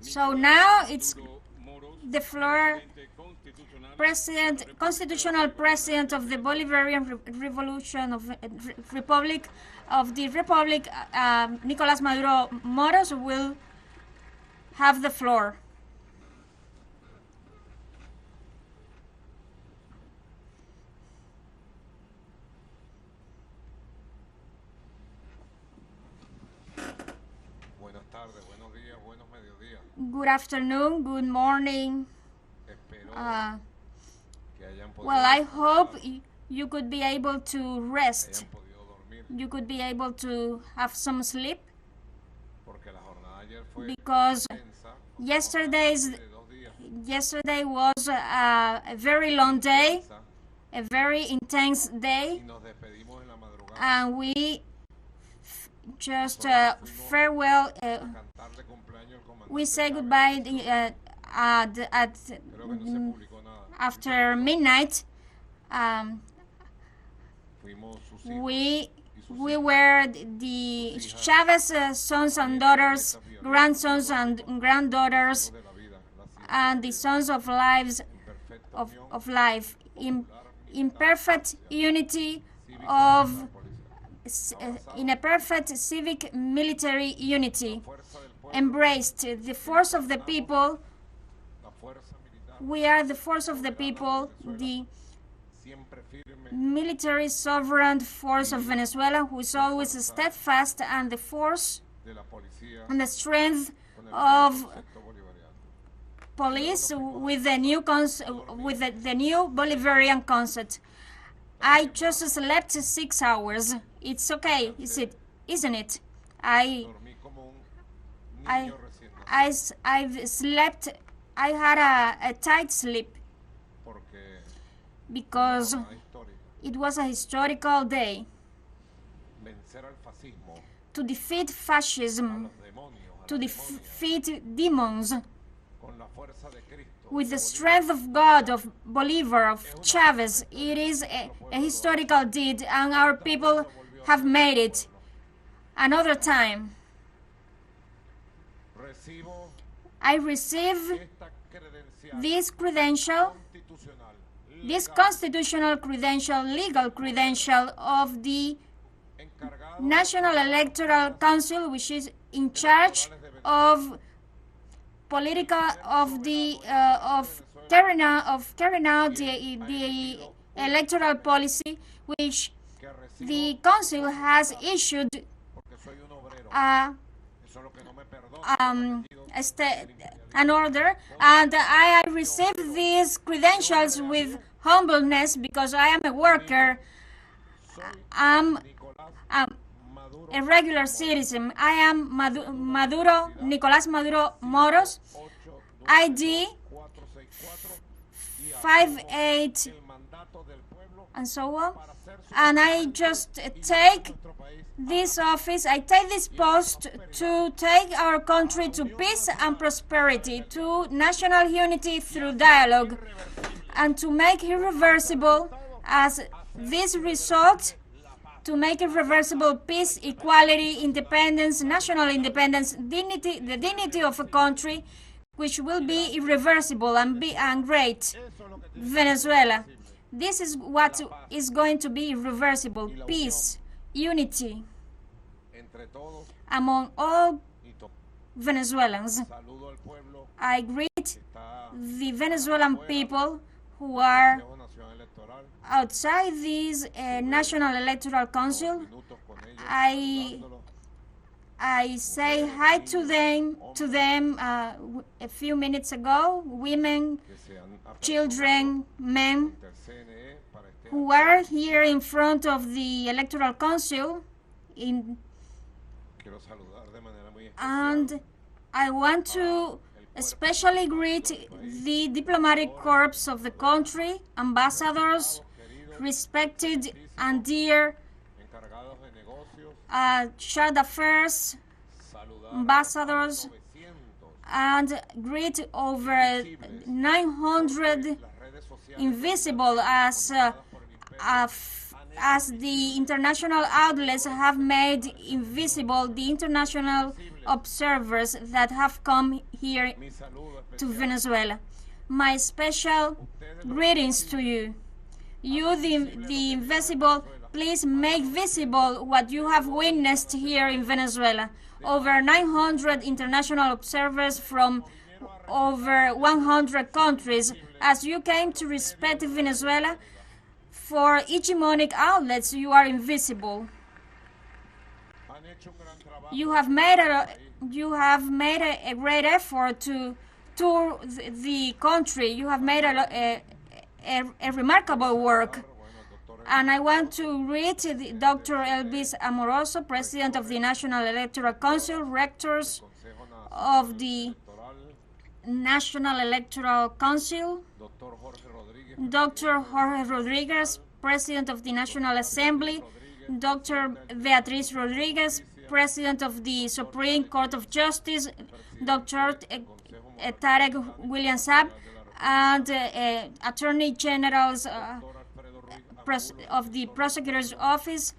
So now it's the floor, constitutional president of the Bolivarian Revolution of Republic, Nicolás Maduro Moros, will have the floor. Good afternoon, good morning. Well, I hope you could be able to rest. You could be able to have some sleep, because yesterday was a very long day, a very intense day, and we just farewell. We say goodbye after midnight. We were the Chavez sons and daughters, grandsons and granddaughters, and the sons of life in perfect unity in a perfect civic military unity, embraced the force of the people. We are the force of the people, the military sovereign force of Venezuela, who is always steadfast, and the force and the strength of police with the new the new Bolivarian concept. I just slept 6 hours. It's okay, isn't it? I've slept. I had a tight sleep because it was a historical day. To defeat fascism, to defeat demons, with the strength of God, of Bolivar, of Chavez. It is a historical deed, and our people have made it another time. I receive this credential, this constitutional credential, legal credential of the National Electoral Council, which is in charge of carrying out the electoral policy, which the council has issued an order, and I received these credentials with humbleness, because I am a worker. I'm a regular citizen. I am Maduro, Nicolás Maduro Moros, ID 58 and so on, and I just take this office, I take this post to take our country to peace and prosperity, to national unity through dialogue, and to make irreversible as this result, to make irreversible peace, equality, independence, national independence, dignity, the dignity of a country which will be irreversible and great, Venezuela. This is what is going to be irreversible: peace, unity among all Venezuelans. I greet the Venezuelan people who are outside this National Electoral Council. I say hi to them a few minutes ago, women, children, men, who are here in front of the Electoral Council, and I want to especially greet the diplomatic corps of the country, ambassadors, respected and dear shared affairs ambassadors, and greet over 900 invisible as as the international outlets have made invisible the international observers that have come here to Venezuela. My special greetings to you. You, the invisible, please make visible what you have witnessed here in Venezuela. Over 900 international observers from over 100 countries, as you came to respect Venezuela. For hegemonic outlets, you are invisible. You have made a great effort to tour the country. You have made a remarkable work. And I want to read Dr. Elvis Amoroso, President of the National Electoral Council, rectors of the National Electoral Council, Dr. Jorge Rodriguez, President of the National Assembly, Dr. Beatriz Rodriguez, President of the Supreme Court of Justice, Dr. Tarek William Saab, and Attorney Generals of the Prosecutor's Office,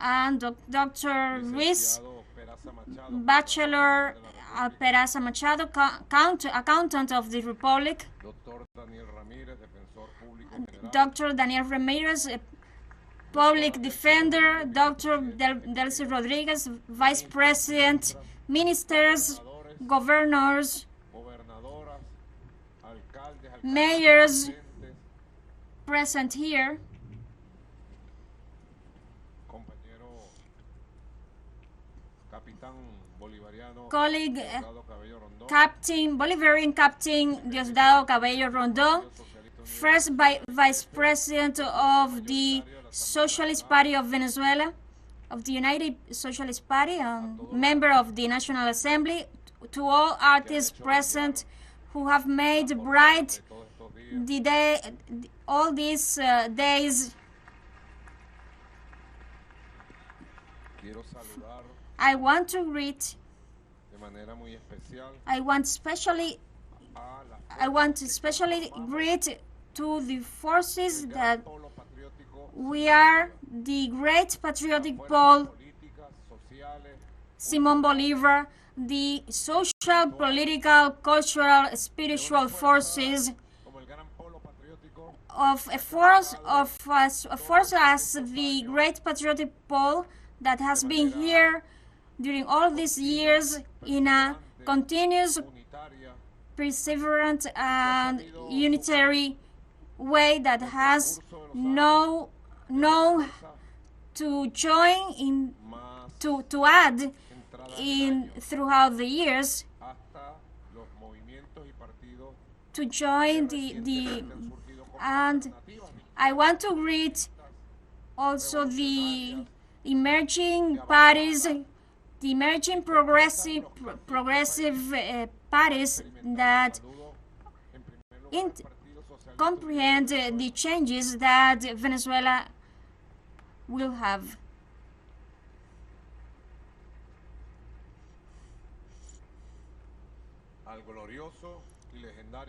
and Dr. Ruiz, Bachelor Peraza Machado, Accountant of the Republic, Dr. Daniel Ramirez, Public Defender, Dr. Delcy Rodriguez, Vice President, Ministers, Governors, Mayors present here, colleague, Bolivarian Captain Diosdado Cabello Rondon, first Vice President of the Socialist Party of Venezuela, of the United Socialist Party, and member of the National Assembly, to all artists present who have made bright the day, all these days. I want to greet. I want to especially greet to the forces that we are the great patriotic pole, Simon Bolivar, the social, political, cultural, spiritual forces of a force as the great patriotic pole that has been here during all these years in a continuous, perseverant, and unitary way that has known to join in, to add in throughout the years, to join and I want to greet also the emerging parties, the emerging progressive parties that comprehend the changes that Venezuela will have.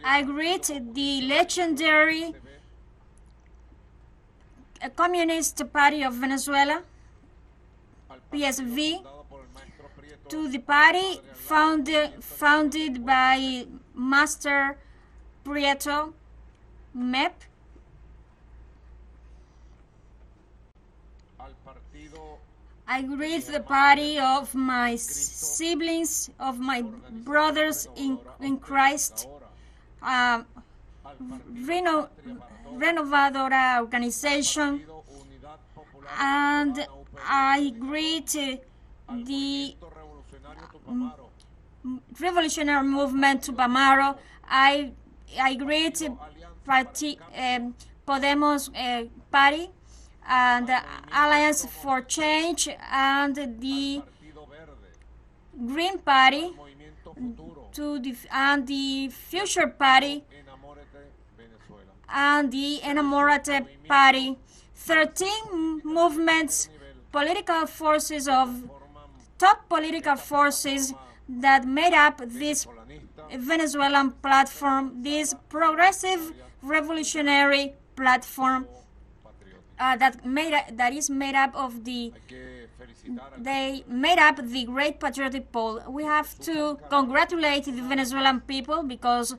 I greet the legendary Communist Party of Venezuela, PSV, to the party founded by Master Prieto, MEP, I greet the party of my siblings, of my brothers in Christ, Renovadora organization, and I greet the revolutionary movement to Bamaro. I greet Podemos party and the Alliance for Change and the Green Party and the Future Party and the Enamorate Party. 13 movements, political forces of top political forces that made up this Venezuelan platform, this progressive revolutionary platform that is made up of they made up the Great Patriotic Poll. We have to congratulate the Venezuelan people because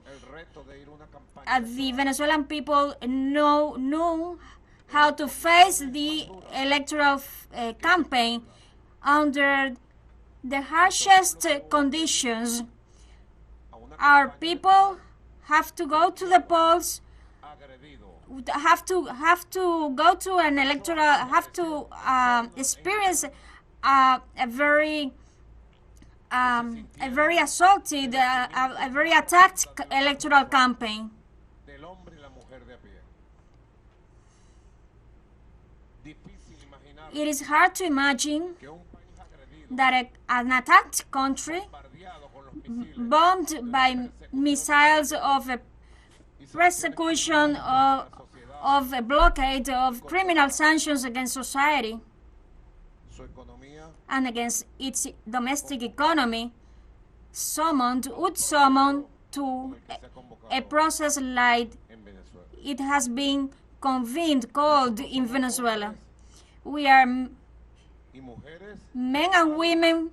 the Venezuelan people know how to face the electoral campaign under the harshest conditions. Our people have to go to the polls, have to go to an electoral, have to experience a very assaulted, a very attacked electoral campaign. It is hard to imagine that an attacked country, bombed by missiles of a persecution, of a blockade, of criminal sanctions against society and against its domestic economy, would summon to a process like it has been called in Venezuela. We are men and women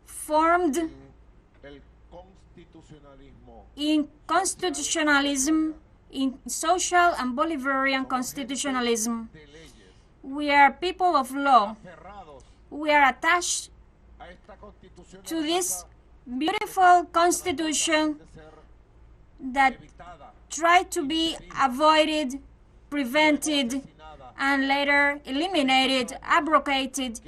formed in constitutionalism, in social and Bolivarian constitutionalism. We are people of law. We are attached to this beautiful constitution that tried to be avoided, prevented, and later eliminated, abrogated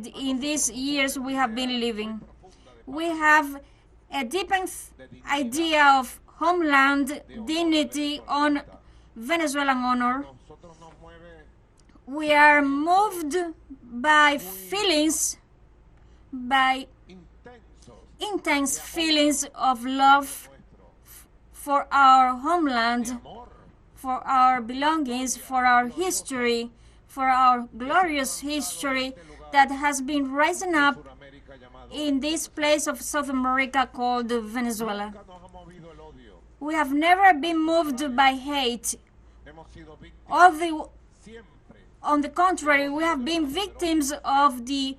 in these years we have been living. We have a deepened idea of homeland, dignity, on Venezuelan honor. We are moved by feelings, by intense feelings of love for our homeland, for our belongings, for our history, for our glorious history that has been rising up in this place of South America called Venezuela. We have never been moved by hate. On the contrary, we have been victims of the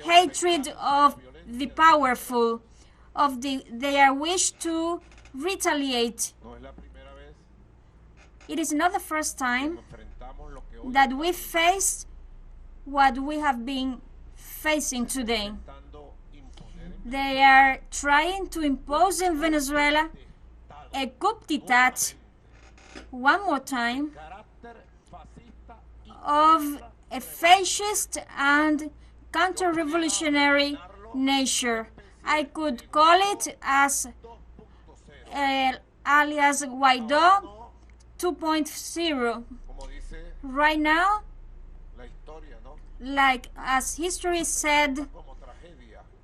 hatred of the powerful, of their wish to retaliate. It is not the first time that we face what we have been facing today. They are trying to impose in Venezuela a coup d'etat, one more time, of a fascist and counter-revolutionary nature. I could call it as alias Guaidó 2.0. Right now, like as history said,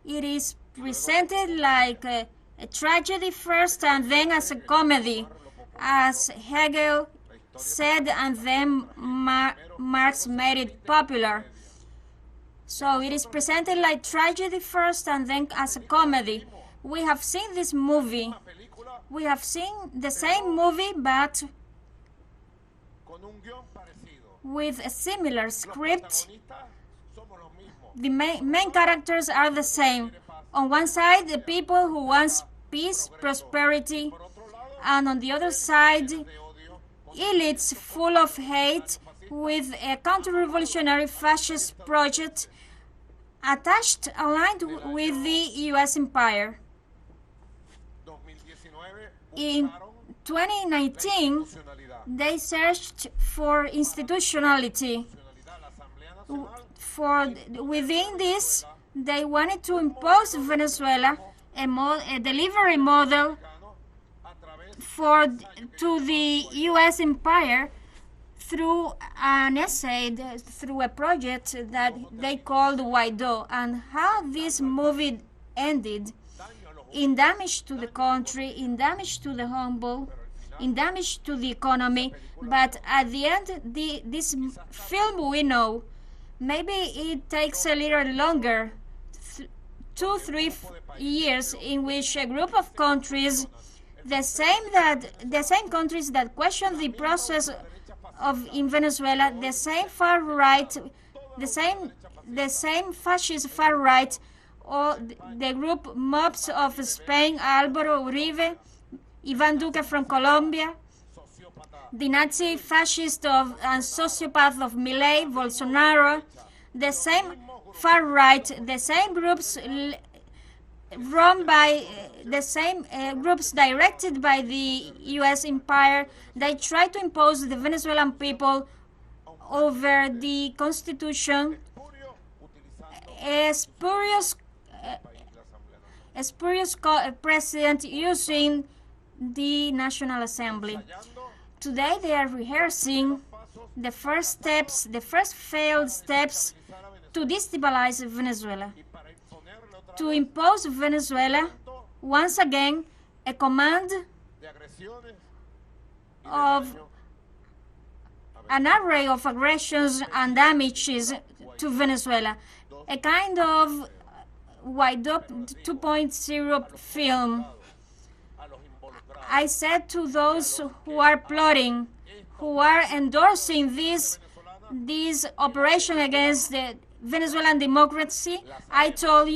it is presented like a tragedy first and then as a comedy, as Hegel said, and then Marx made it popular. So it is presented like tragedy first and then as a comedy. We have seen this movie. We have seen the same movie but with a similar script. The main characters are the same. On one side, the people who want peace, prosperity, and on the other side, elites full of hate with a counter-revolutionary fascist project aligned with the U.S. empire. In 2019, they searched for institutionality. Within this, they wanted to impose Venezuela a delivery model to the U.S. empire through an essay, through a project that they called Guaidó, and how this movie ended in damage to the country, in damage to the humble, in damage to the economy. But at the end, this film, we know, maybe it takes a little longer, 2-3 years, in which a group of countries, the same countries that question the process in Venezuela, the same far right, the same fascist far right, or the group mobs of Spain, Álvaro Uribe, Iván Duque from Colombia, the Nazi fascist and sociopath of Milei, Bolsonaro, the same far right, the same groups run by the same groups directed by the U.S. empire. They try to impose the Venezuelan people over the constitution. A spurious president using the National Assembly. Today they are rehearsing the first steps, the first failed steps to destabilize Venezuela, to impose Venezuela once again a command of an array of aggressions and damages to Venezuela, a kind of wide-up 2.0 film. I said to those who are plotting, who are endorsing this operation against the Venezuelan democracy, I tell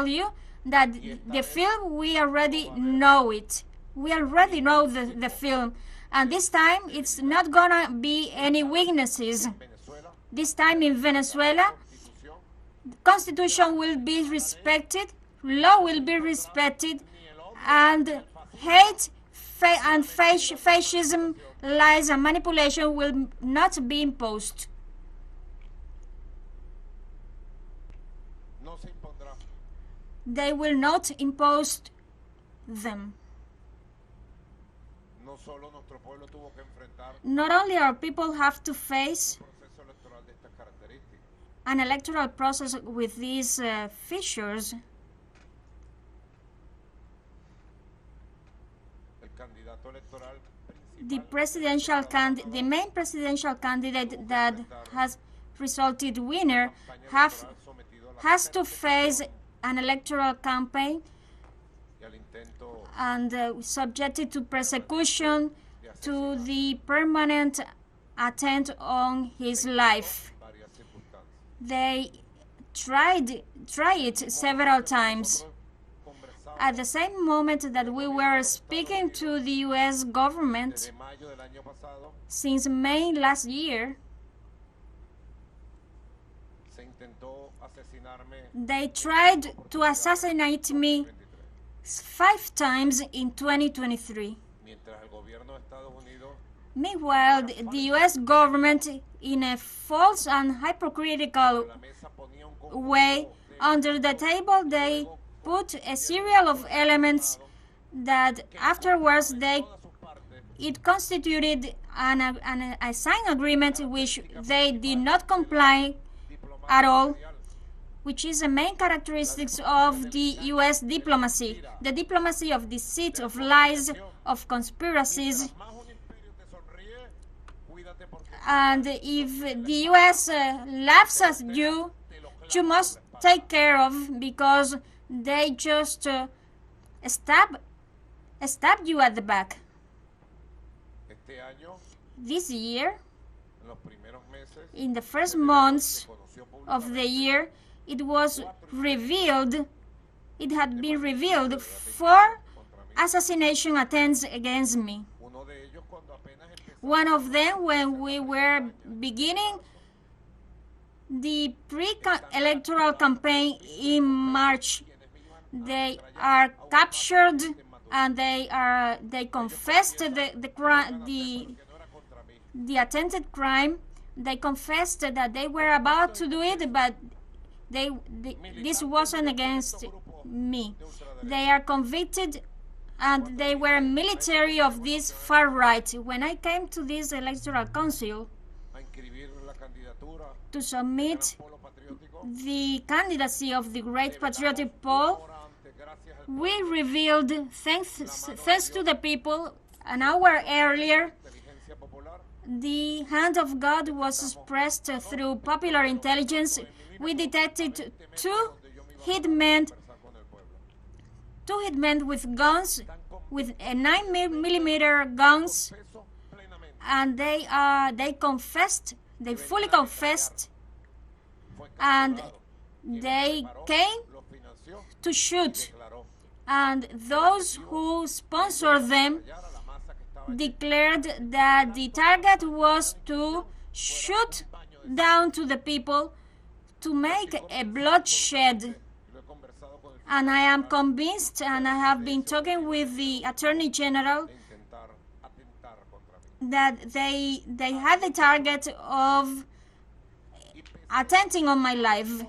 you that the film, we already know it. We already know the film. And this time, it's not gonna be any weaknesses. This time in Venezuela, the constitution will be respected, law will be respected, and hate and fascism, lies and manipulation will not be imposed. They will not impose them. Not only our people have to face an electoral process with these features, the main presidential candidate that has resulted winner has to face an electoral campaign and subjected to persecution, to the permanent attempt on his life. They try it several times. At the same moment that we were speaking to the U.S. government, since May last year, they tried to assassinate me 5 times in 2023. Meanwhile, the U.S. government, in a false and hypocritical way, under the table, they put a serial of elements that afterwards it constituted a signed agreement which they did not comply at all, which is the main characteristics of the U.S. diplomacy, the diplomacy of deceit, of lies, of conspiracies. And if the U.S. laughs at you, you must take care of, because they just stab you at the back. This year, in the first months of the year, it had been revealed 4 assassination attempts against me. One of them when we were beginning the pre-electoral campaign in March. They are captured and they confessed the attempted crime. They confessed that they were about to do it, but this wasn't against me. They are convicted, and they were military of this far right. When I came to this electoral council to submit the candidacy of the Great Patriotic Poll, we revealed, thanks to the people, an hour earlier, the hand of God was expressed through popular intelligence. We detected 2 hitmen with guns, with a 9mm guns, and they confessed, they fully confessed, and they came to shoot, and those who sponsored them declared that the target was to shoot down to the people, to make a bloodshed. And I am convinced, and I have been talking with the Attorney General, that they had the target of attempting on my life.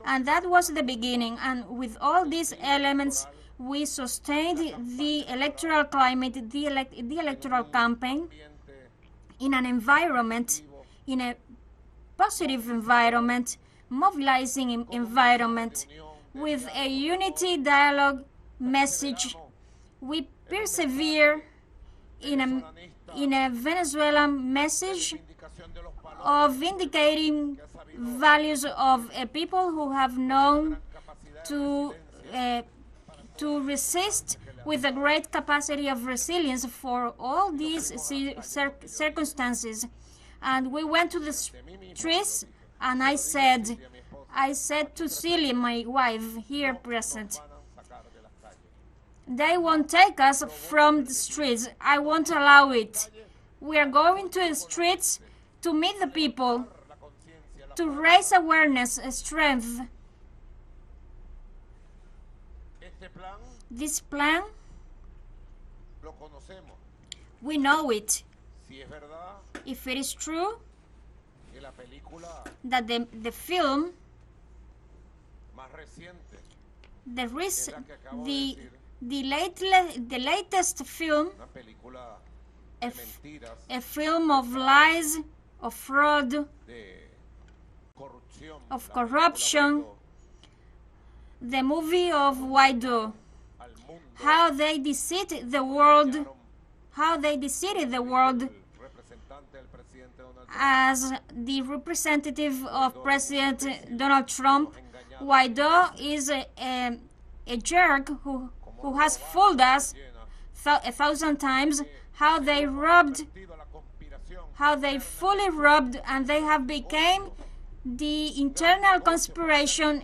And that was the beginning. And with all these elements, we sustained the electoral climate, the electoral campaign in an environment, in a positive environment, mobilizing environment, with a unity dialogue message. We persevere in a Venezuelan message of vindicating values of a people who have known to resist with a great capacity of resilience for all these circumstances. And we went to the streets, and I said to Celia, my wife, here present, they won't take us from the streets. I won't allow it. We are going to the streets to meet the people, to raise awareness, strength. This plan, we know it. If it is true that the film, the latest film, a film of lies, of fraud, of corruption, the movie of Guaido, how they deceived the world, as the representative of President Donald Trump. Guaido is a jerk who has fooled us 1,000 times, how they fully robbed, and they have become the internal conspiration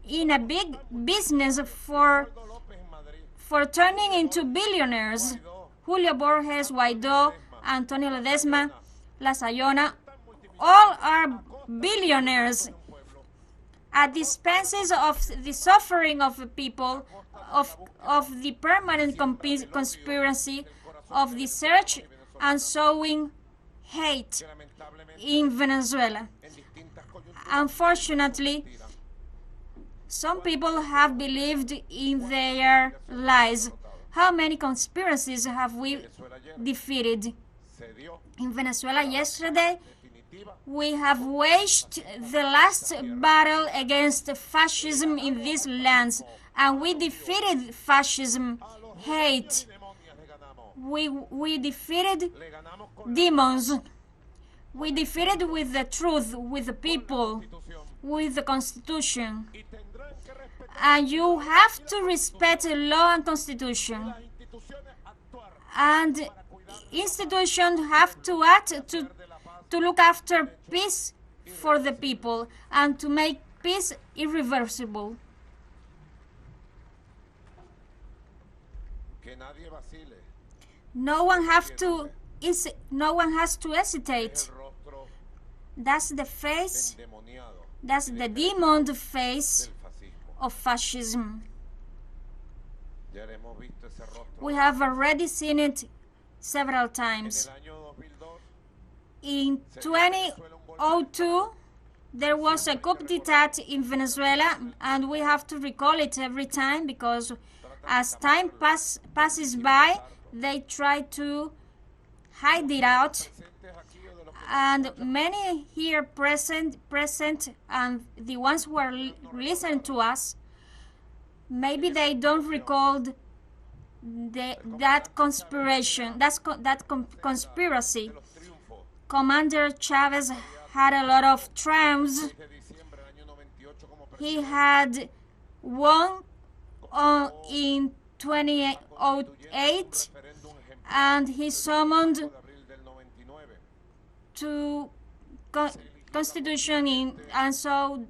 in a big business for turning into billionaires. Julio Borges, Guaido, Antonio Ledesma, La Sayona, all are billionaires at the expenses of the suffering of the people, of the permanent conspiracy, of the search and sowing hate in Venezuela. Unfortunately, some people have believed in their lies. How many conspiracies have we defeated? In Venezuela yesterday, we have waged the last battle against fascism in these lands, and we defeated fascism, hate. We defeated demons. We defeated with the truth, with the people, with the Constitution. And you have to respect law and Constitution. And institutions have to act to look after peace for the people and to make peace irreversible. No one has to hesitate. That's the face, that's the demon face of fascism. We have already seen it several times. In 2002, there was a coup d'etat in Venezuela, and we have to recall it every time because as time passes by, they try to hide it out. And many here present, and the ones who are listening to us, maybe they don't recall that conspiracy. Commander Chavez had a lot of triumphs. He had won in 2008 and he summoned to constitution and so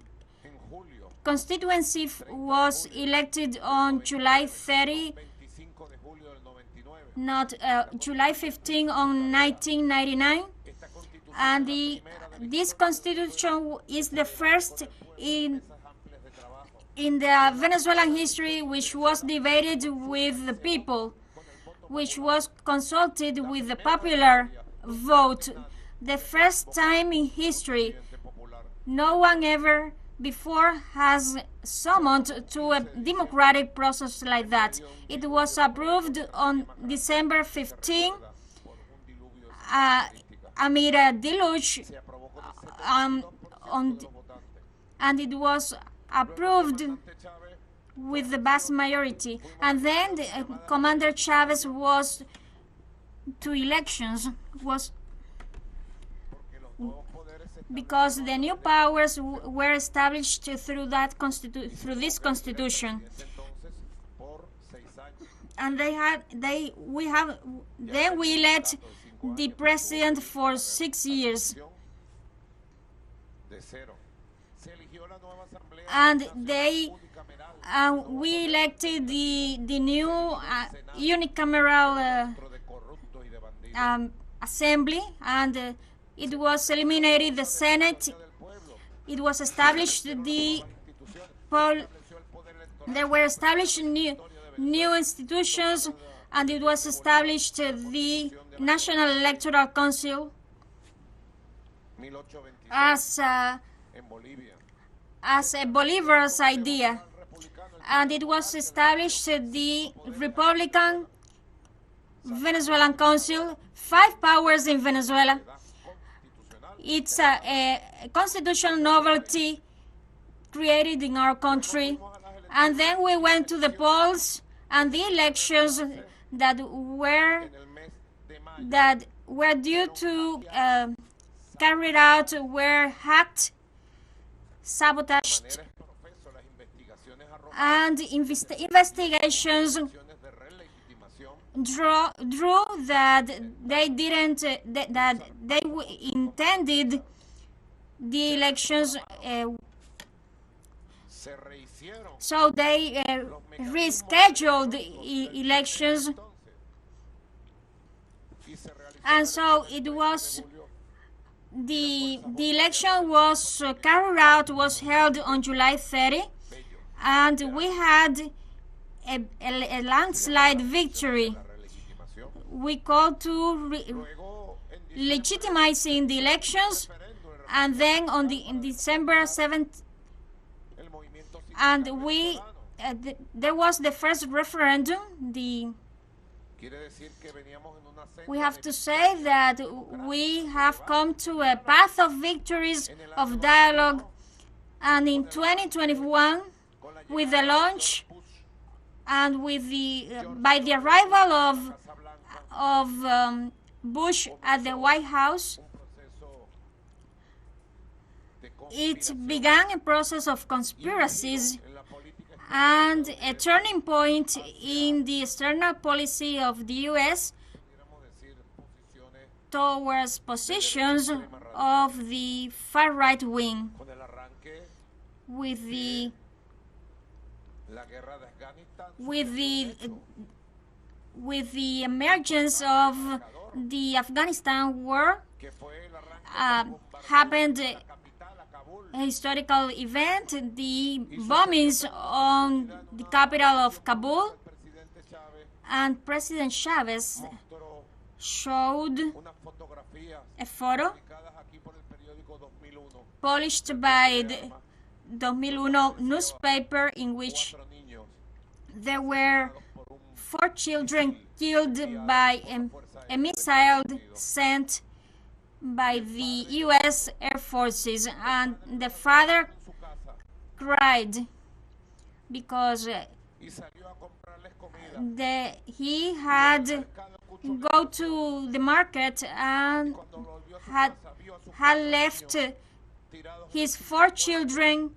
constituency was elected on July 30, not July 15 on 1999, and this constitution is the first in the Venezuelan history which was debated with the people, which was consulted with the popular vote. The first time in history, no one ever before has summoned to a democratic process like that. It was approved on December 15 amid a deluge, and it was approved with the vast majority. And then Commander Chavez was to elections, because the new powers were established through this constitution, and we elect the president for 6 years, and we elected the new unicameral assembly, and it was eliminated the Senate. It was established there were established new institutions, and it was established the National Electoral Council as a Bolivar's idea, and it was established the Republican Venezuelan Council, 5 powers in Venezuela. It's a constitutional novelty created in our country. And then we went to the polls, and the elections that were due to carried out were hacked, sabotaged, and investigations drew that they didn't that they intended the elections, so they rescheduled elections, and so it was the election was carried out, was held on July 30, and we had a landslide victory. We called to legitimizing the elections, and then in December 7th, and there was the first referendum. We have to say that we have come to a path of victories, of dialogue, and in 2021, with the launch and by the arrival of Bush at the White House, it began a process of conspiracies and a turning point in the external policy of the U.S. towards positions of the far-right wing, with the emergence of the Afghanistan war. Happened a historical event, the bombings on the capital of Kabul, and President Chavez showed a photo published by the 2001 newspaper, in which there were 4 children killed by a missile sent by the U.S. Air Forces, and the father cried because he had go to the market and had left his 4 children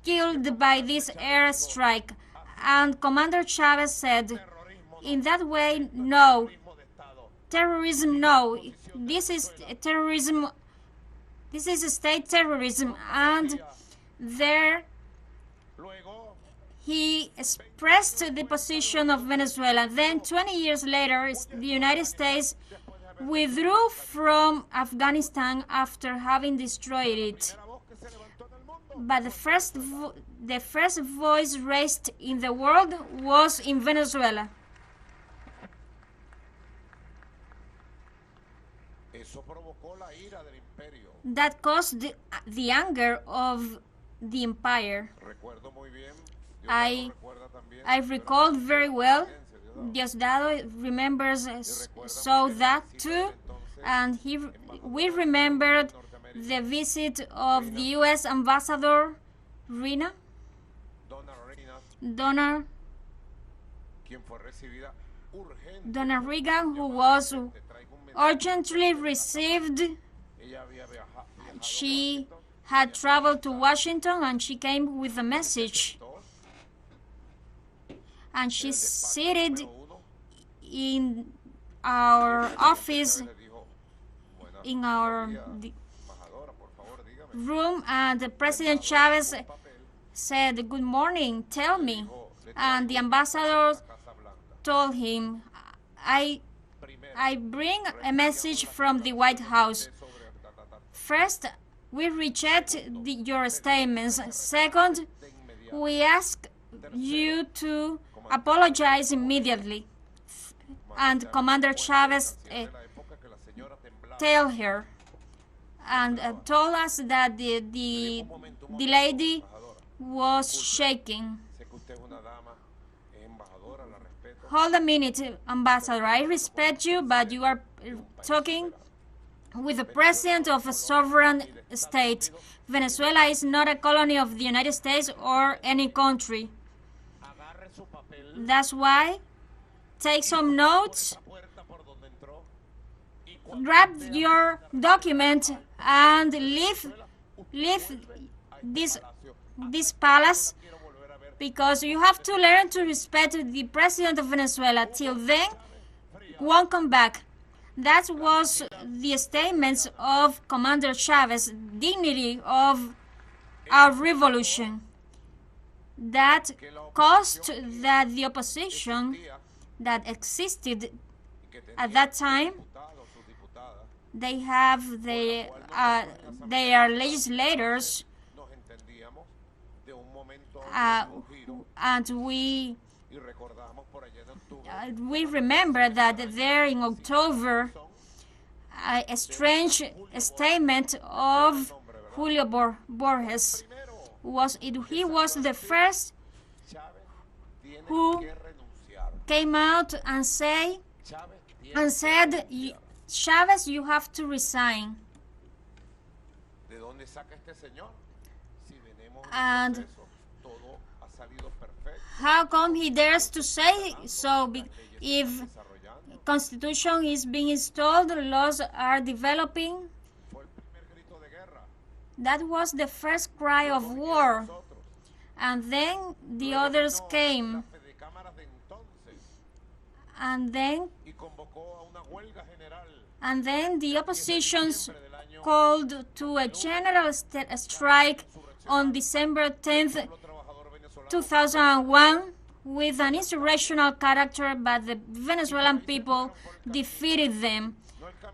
killed by this airstrike. And Commander Chavez said, in that way, no, terrorism? No, this is terrorism. This is state terrorism. And there he expressed the position of Venezuela. Then 20 years later, the United States withdrew from Afghanistan after having destroyed it. But the first voice raised in the world was in Venezuela. That caused the anger of the empire. I recall very well. Diosdado remembers so that too, and we remembered the visit of the U.S. Ambassador Donna Reagan, who was urgently received. She had traveled to Washington and she came with a message. And she seated in our office, in our room, and President Chavez said, "Good morning, tell me." And the ambassador told him, I bring a message from the White House. First, we reject your statements. Second, we ask you to apologize immediately. And Commander Chavez told her and told us that the lady was shaking. Hold a minute, Ambassador. I respect you, but you are talking with the president of a sovereign state. Venezuela is not a colony of the United States or any country. That's why take some notes, grab your document, and leave this palace, because you have to learn to respect the president of Venezuela. Till then, won't come back. That was the statements of Commander Chavez, dignity of our revolution. That caused that the opposition that existed at that time, they have their legislators, and we remember that there in October a strange statement of Julio Borges he was the first who came out and said, Chavez, you have to resign. And how come he dares to say so? If constitution is being installed, laws are developing. That was the first cry of war. And then the others came. And then the oppositions called to a general strike on December 10th, 2001, with an insurrectional character, but the Venezuelan people defeated them,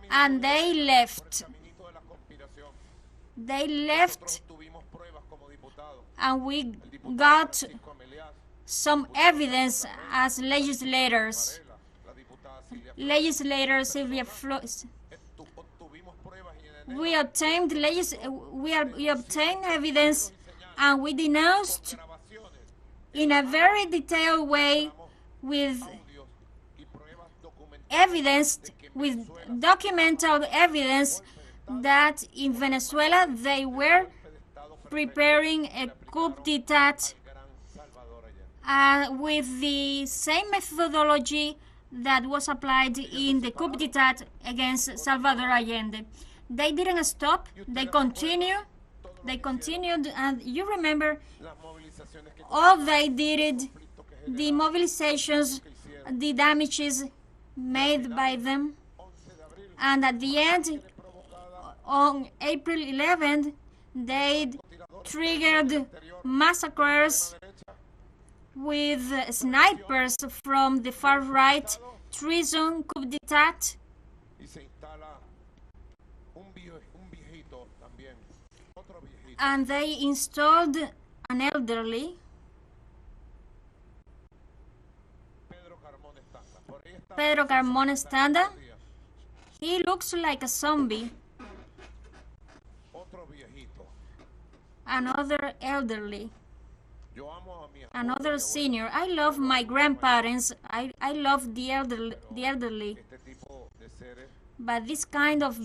and they left. And we got some evidence as legislators. Sylvia Flores. We obtained evidence, and we denounced in a very detailed way with evidence, with documented evidence, that in Venezuela they were preparing a coup d'etat with the same methodology that was applied in the coup d'etat against Salvador Allende. They didn't stop, they continued, and you remember all they did, the mobilizations, the damages made by them. And at the end, on April 11th, they triggered massacres with snipers from the far right, treason, coup d'etat. And they installed an elderly, Pedro Carmón Estanda. He looks like a zombie. Another elderly. Another senior. I love my grandparents. I love the elderly. But this kind of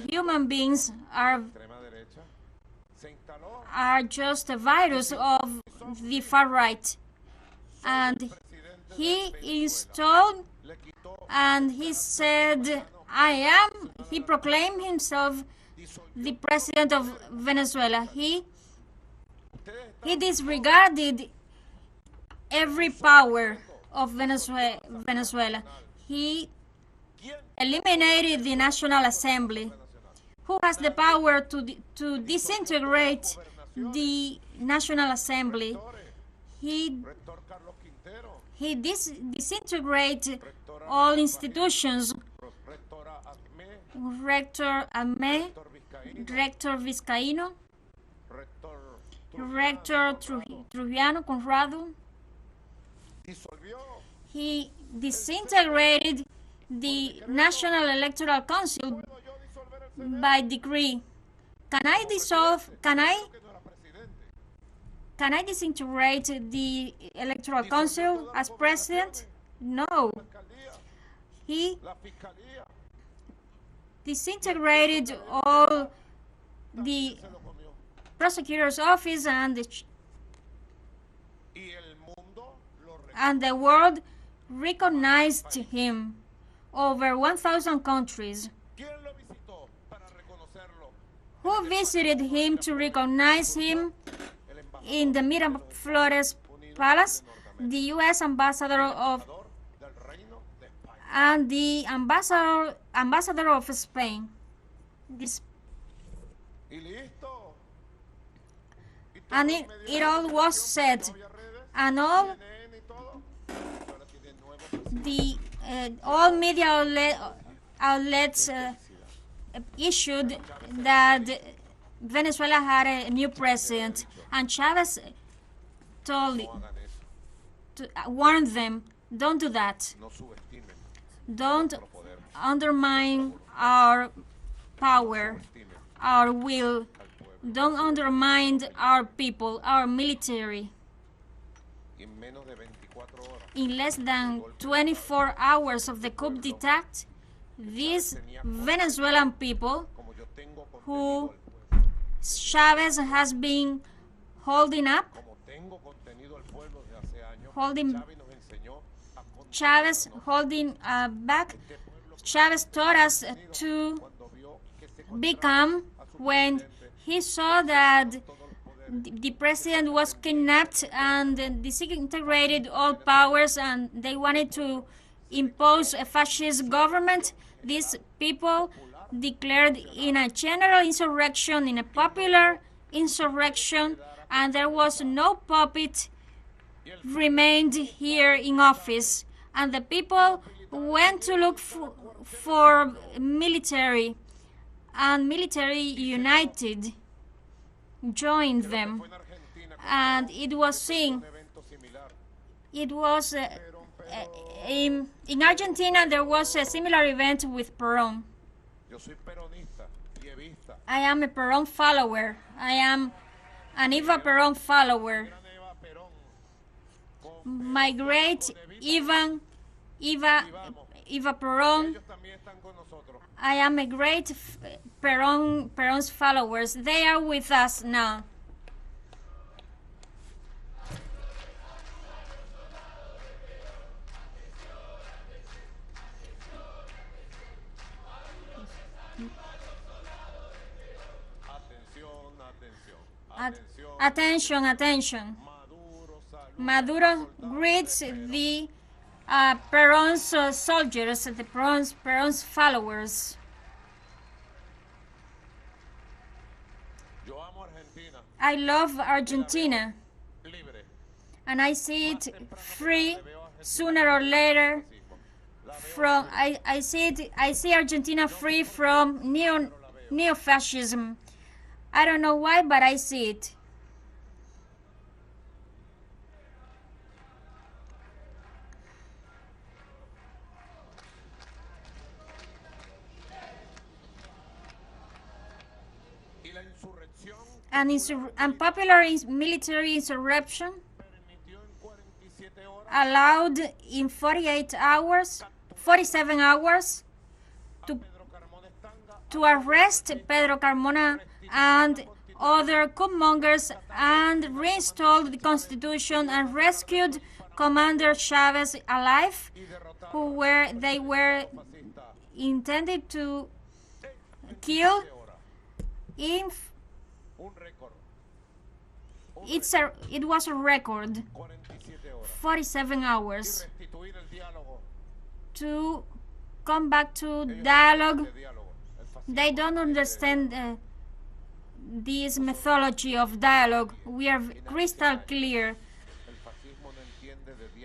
human beings are just a virus of the far right. And he installed, and he said, he proclaimed himself the president of Venezuela. He disregarded every power of Venezuela. He eliminated the National Assembly. Who has the power to disintegrate the National Assembly? He disintegrated all institutions. Rector Amé, Rector Vizcaíno, Rector Trujillo Conrado. He disintegrated the National Electoral Council by decree. Can I disintegrate the Electoral Council as president? No. He disintegrated all the prosecutor's office, and the world recognized him. Over 1,000 countries. Who visited him to recognize him? In the Miraflores Palace, the U.S. ambassador and the ambassador of Spain. And it all was said, and all media outlets issued that Venezuela had a new president, and Chavez warned them, don't do that. Don't undermine our power, our will. Don't undermine our people, our military. In less than 24 hours of the coup d'etat, these Venezuelan people, who Chavez has been holding up, Chavez holding back, Chavez taught us to become when he saw that the president was kidnapped and disintegrated all powers, and they wanted to impose a fascist government. These people declared in a general insurrection, in a popular insurrection, and there was no puppet remained here in office. And the people went to look for military, and military united, joined them. And it was seen. It was in Argentina, there was a similar event with Perón. I am a Perón follower. I am an Eva Perón follower. My great Eva Perón. I am a great Perón's followers. They are with us now. Attention, attention. Maduro greets the Perón's soldiers, the Perón's followers. I love Argentina, and I see it free sooner or later. I see Argentina free from neo-fascism. I don't know why, but I see it. And popular military insurrection allowed in 47 hours to arrest Pedro Carmona and other coup-mongers and reinstalled the constitution and rescued Commander Chavez alive, they were intended to kill in it was a record 47 hours to come back to dialogue. They don't understand this methodology of dialogue. We are crystal clear.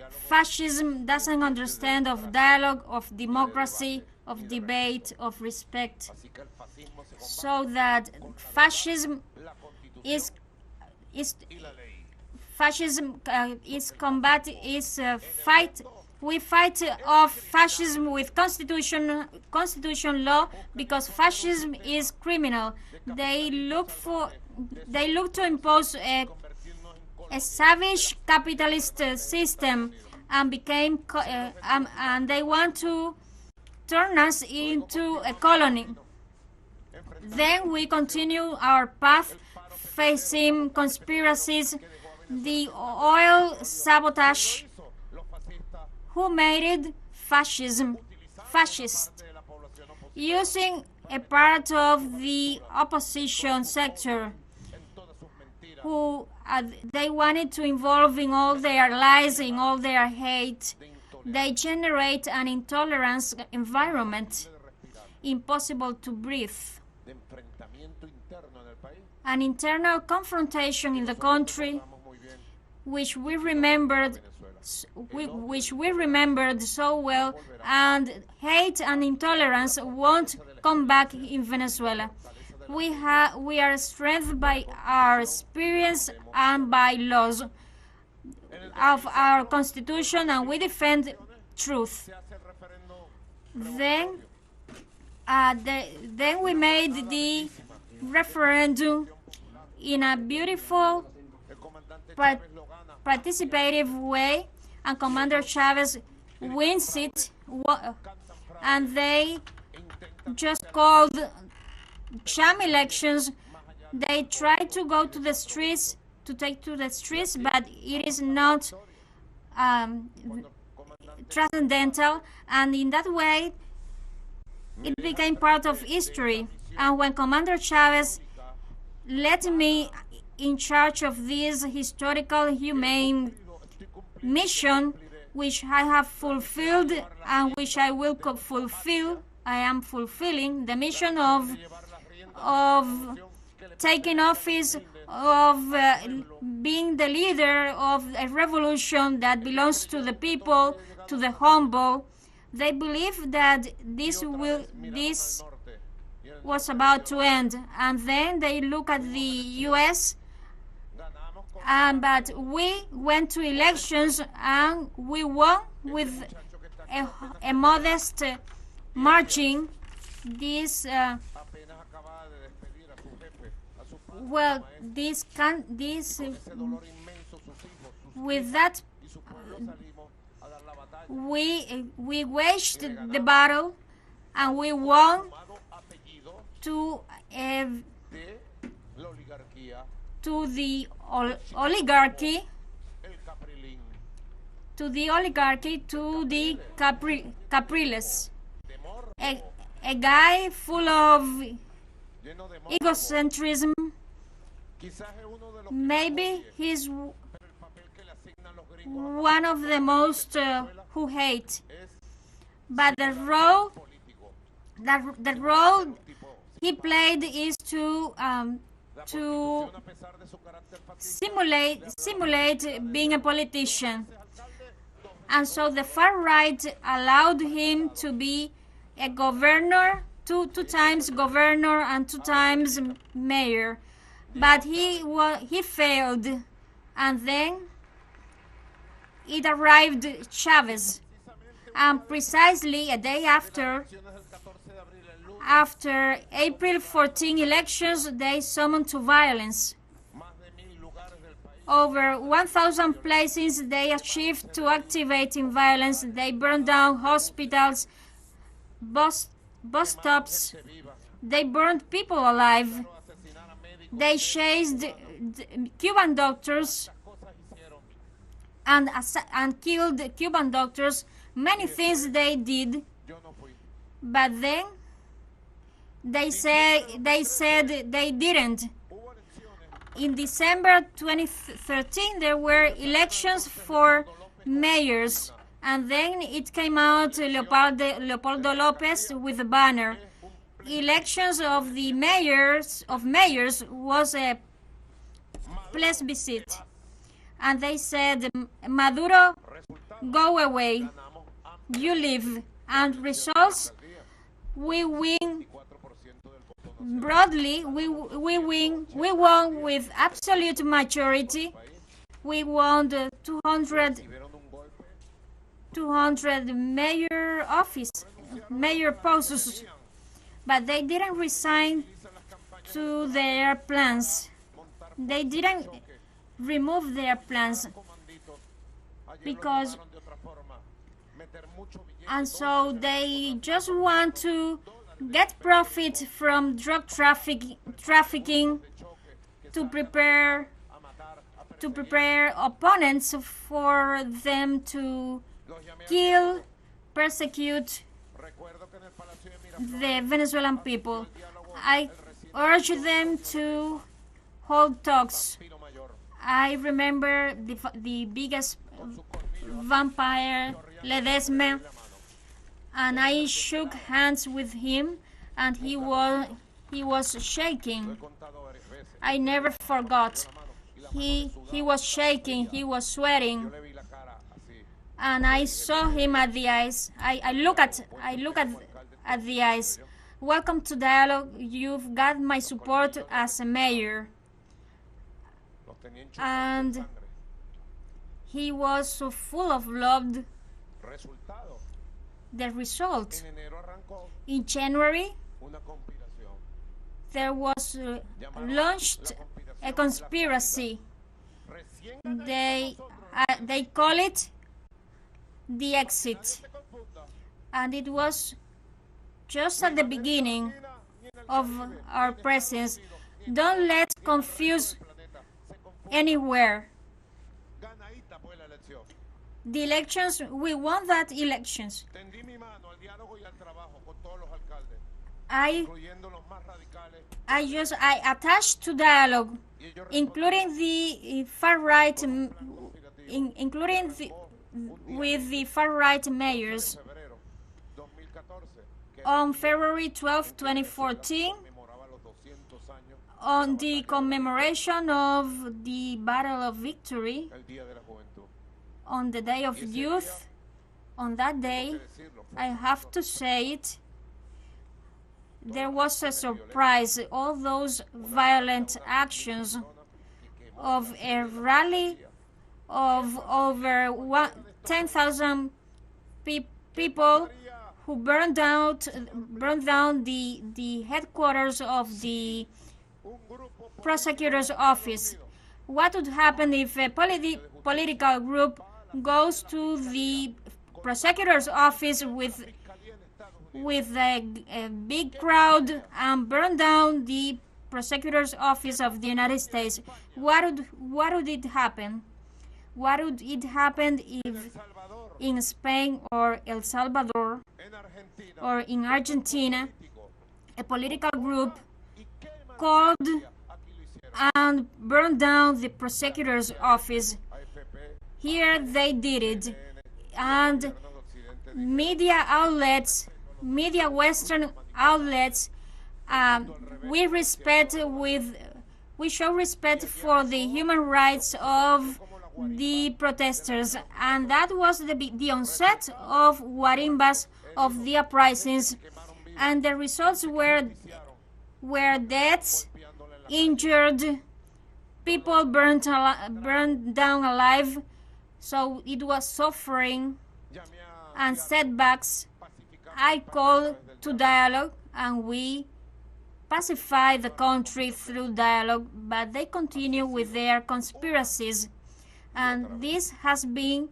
Fascism doesn't understand of dialogue, of democracy, of debate, of respect. So that fascism is fight. We fight off fascism with constitution law, because fascism is criminal. They look to impose a savage capitalist system and and they want to turn us into a colony. Then we continue our path facing conspiracies, the oil sabotage. Who made it? Fascist. Using a part of the opposition sector who they wanted to involve in all their lies, in all their hate. They generate an intolerance environment, impossible to breathe. An internal confrontation in the country, which we remembered so well, and hate and intolerance won't come back in Venezuela. We are strengthened by our experience and by laws of our constitution, and we defend truth. Then we made the referendum in a beautiful participative way, and Commander Chavez wins it, and they just called sham elections. They try to go to the streets, but it is not transcendental, and in that way it became part of history. And when Commander Chavez led me in charge of this historical humane mission, which I have fulfilled and which I will fulfill, I am fulfilling the mission of taking office, of being the leader of a revolution that belongs to the people, to the humble. They believe that this was about to end, and then they look at the U.S. But we went to elections and we won with a modest margin. With that, we waged the battle and we won to the oligarchy, to the Capriles, a guy full of egocentrism. Maybe one of the most who hate. But the role he played is to simulate being a politician. And so the far right allowed him to be a governor, two times governor and 2 times mayor. But he failed, and then it arrived Chavez. And precisely a day after April 14 elections, they summoned to violence. Over 1,000 places they achieved to activate in violence. They burned down hospitals, bus stops. They burned people alive. They chased Cuban doctors and killed Cuban doctors. Many things they did, but then they said they didn't. In December 2013, there were elections for mayors, and then it came out Leopoldo Lopez with a banner. Elections of the mayors was a plebiscite, and they said, Maduro, go away, you leave. And results, we win broadly. We won with absolute majority. We won the 200 mayor posts, but they didn't resign to their plans. They didn't remove their plans and so they just want to get profit from drug trafficking to prepare opponents for them to kill, persecute the Venezuelan people. I urge them to hold talks. I remember the biggest vampire, Ledesma, and I shook hands with him, and he was shaking. I never forgot. He was shaking, he was sweating, and I saw him at the eyes. I look at the eyes. Welcome to dialogue. You've got my support as a mayor. And he was so full of love. The result, in January, there was launched a conspiracy. They call it the exit, and it was just at the beginning of our presence. Don't let confuse anywhere. The elections, we won that elections. I attached to dialogue, including the far right, with the far right mayors. On February 12, 2014, on the commemoration of the Battle of Victory, on the Day of Youth, on that day, I have to say it, there was a surprise. All those violent actions of a rally of over 10,000 people who burned down the headquarters of the prosecutor's office. What would happen if a political group goes to the prosecutor's office with a big crowd and burn down the prosecutor's office of the United States? What would it happen? What would it happen if in Spain or El Salvador or in Argentina a political group called and burned down the prosecutor's office? Here they did it. And media outlets, Western outlets, we show respect for the human rights of the protesters, and that was the onset of guarimbas, of the uprisings, and the results were deaths, injured, people burned down alive. So it was suffering and setbacks. I call to dialogue, and we pacify the country through dialogue, but they continue with their conspiracies. And this has been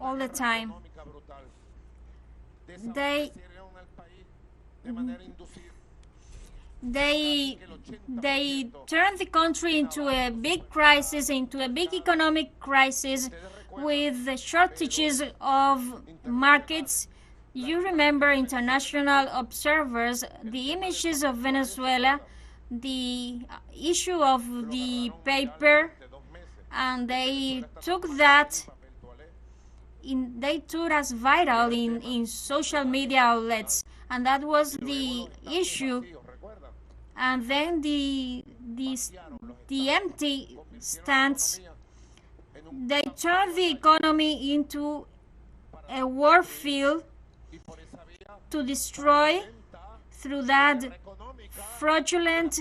all the time. They turned the country into a big crisis, into a big economic crisis, with the shortages of markets. You remember, international observers, the images of Venezuela, the issue of the paper, and they took that they took as viral in social media outlets, and that was the issue. And then the empty stands, they turned the economy into a war field to destroy through that fraudulent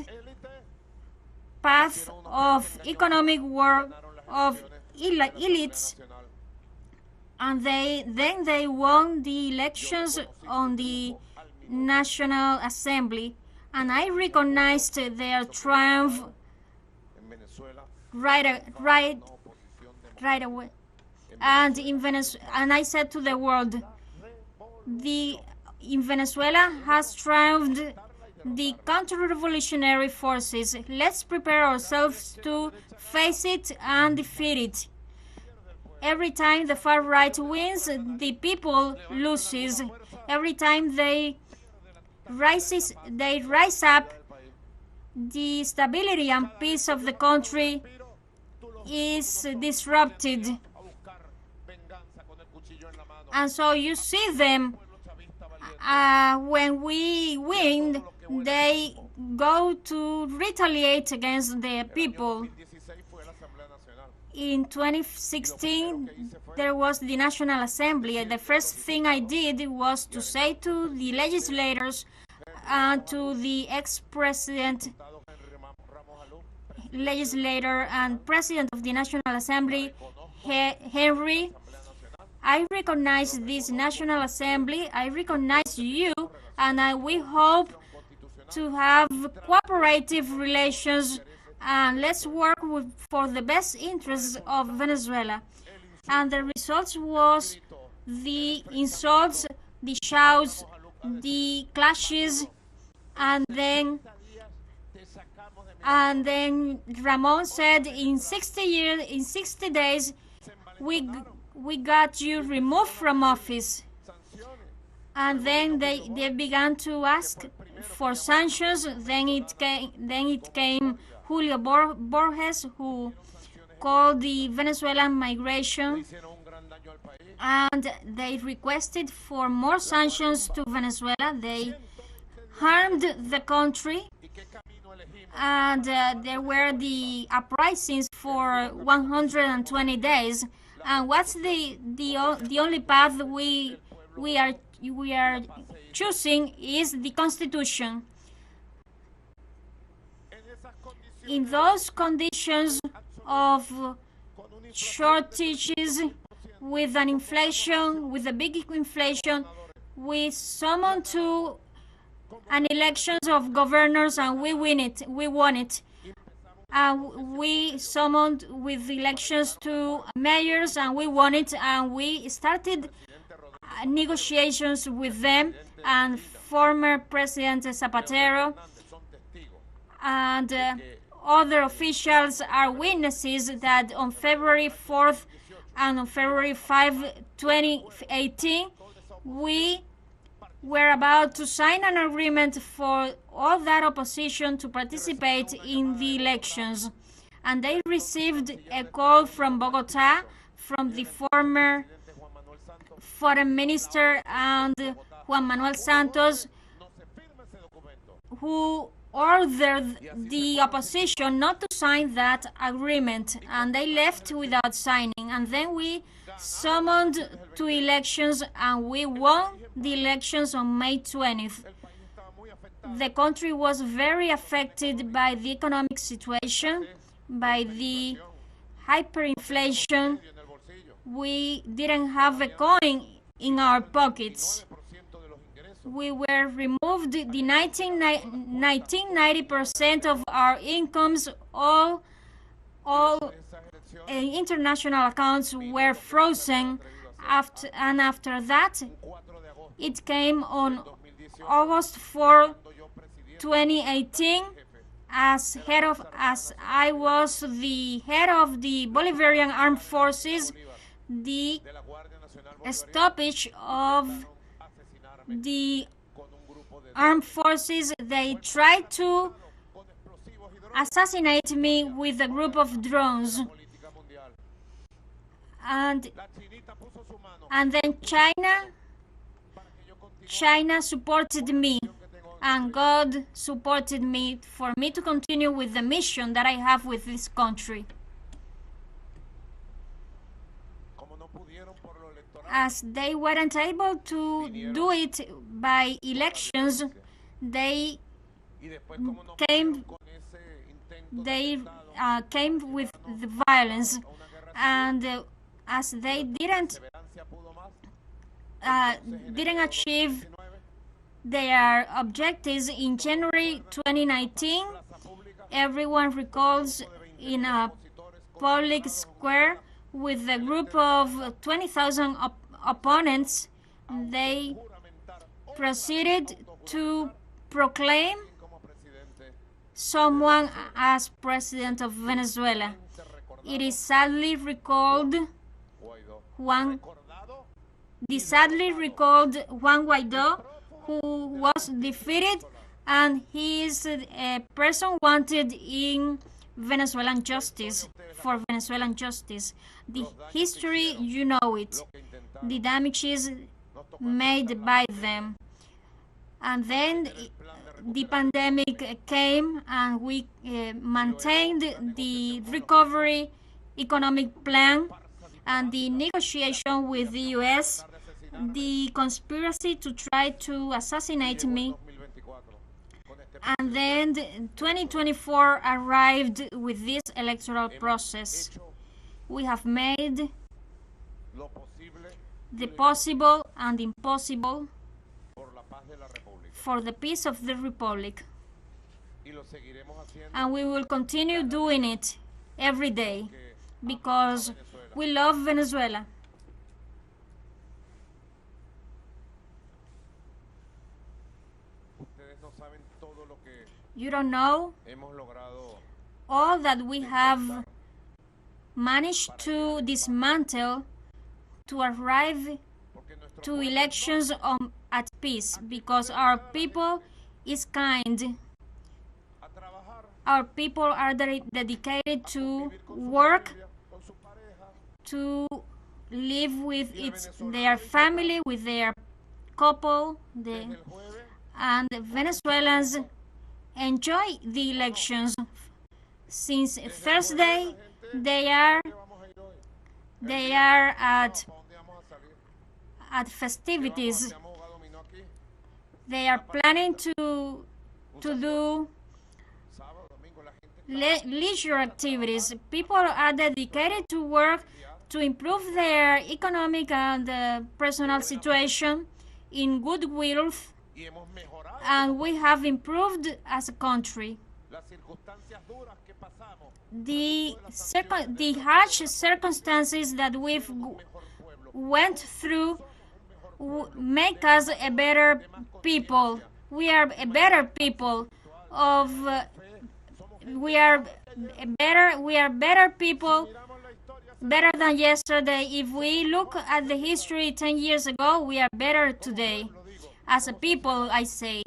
path of economic war of elites. And then they won the elections on the National Assembly, and I recognized their triumph right away. And and I said to the world, in Venezuela has triumphed the counter-revolutionary forces. Let's prepare ourselves to face it and defeat it. Every time the far right wins, the people loses. Every time they rise up, the stability and peace of the country is disrupted. And so you see them, when we win, they go to retaliate against the people. In 2016, there was the National Assembly. The first thing I did was to say to the legislators and to the ex-president, legislator and president of the National Assembly, Henry, I recognize this National Assembly, I recognize you, and we hope to have cooperative relations, and let's work for the best interests of Venezuela. And the results was the insults, the shouts, the clashes, and then Ramon said, in 60 days, we got you removed from office. And then they began to ask for sanctions. Then it came Julio Borges, who called the Venezuelan migration, and they requested for more sanctions to Venezuela. They harmed the country, and there were the uprisings for 120 days. And what's the only path we are choosing is the Constitution. In those conditions of shortages, with an inflation, with a big inflation, we summoned to an elections of governors, and we won it. We summoned with elections to mayors, and we won it, and we started negotiations with them, and former President Zapatero and other officials are witnesses that on February 4th and on February 5, 2018, we were about to sign an agreement for all that opposition to participate in the elections. and they received a call from Bogota, from the former foreign minister and Juan Manuel Santos, who ordered the opposition not to sign that agreement, and they left without signing. And then we summoned two elections, and we won the elections on May 20th. The country was very affected by the economic situation, by the hyperinflation. We didn't have a coin in our pockets. We were removed the 90% of our incomes. All international accounts were frozen. After that, it came on August 4, 2018, as I was the head of the Bolivarian Armed Forces. The stoppage of the armed forces, they tried to assassinate me with a group of drones. And then China supported me, and God supported me for me to continue with the mission that I have with this country. As they weren't able to do it by elections, they came with the violence, and as they didn't achieve their objectives in January 2019, everyone recalls, in a public square with a group of 20,000 opponents, they proceeded to proclaim someone as president of Venezuela. It is sadly recalled Juan Guaido, who was defeated, and he is a person wanted in Venezuelan justice, for Venezuelan justice. The history, you know it, the damages made by them. And then the pandemic came, and we maintained the recovery economic plan and the negotiation with the US, the conspiracy to try to assassinate me. And then 2024 arrived with this electoral process. We have made the possible and impossible for the peace of the Republic. And we will continue doing it every day because we love Venezuela. You don't know all that we have managed to dismantle to arrive to elections at peace, because our people is kind. Our people are dedicated to work, to live with their family, with their couple, and Venezuelans enjoy the elections. Since Thursday, they are at festivities. They are planning to do leisure activities. People are dedicated to work to improve their economic and personal situation in goodwill, and we have improved as a country. The harsh circumstances that we've went through make us a better people. We are a better people we are better people, better than yesterday. If we look at the history 10 years ago, we are better today. As a people, I say,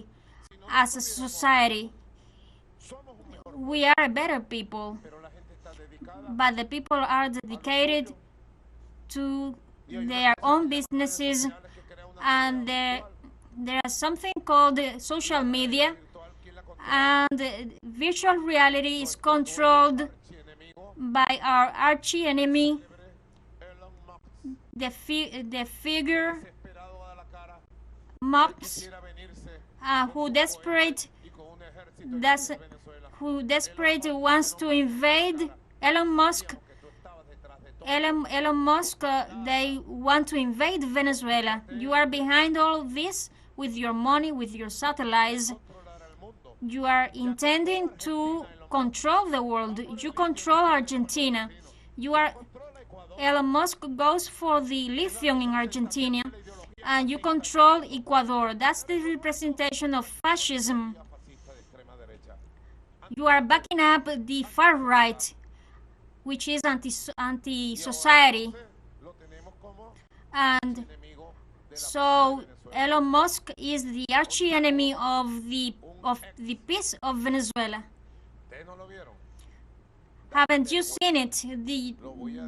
as a society, we are a better people. but the people are dedicated to their own businesses, and there is something called social media, and virtual reality is controlled by our archie enemy, the figure mobs, who desperate wants to invade Elon Musk. Elon Musk, they want to invade Venezuela. You are behind all this with your money, with your satellites. You are intending to control the world. You control Argentina. Elon Musk goes for the lithium in Argentina, and you control Ecuador. That's the representation of fascism. You are backing up the far right, which is anti-society. And so Elon Musk is the archie enemy of the peace of Venezuela. Haven't you seen it? The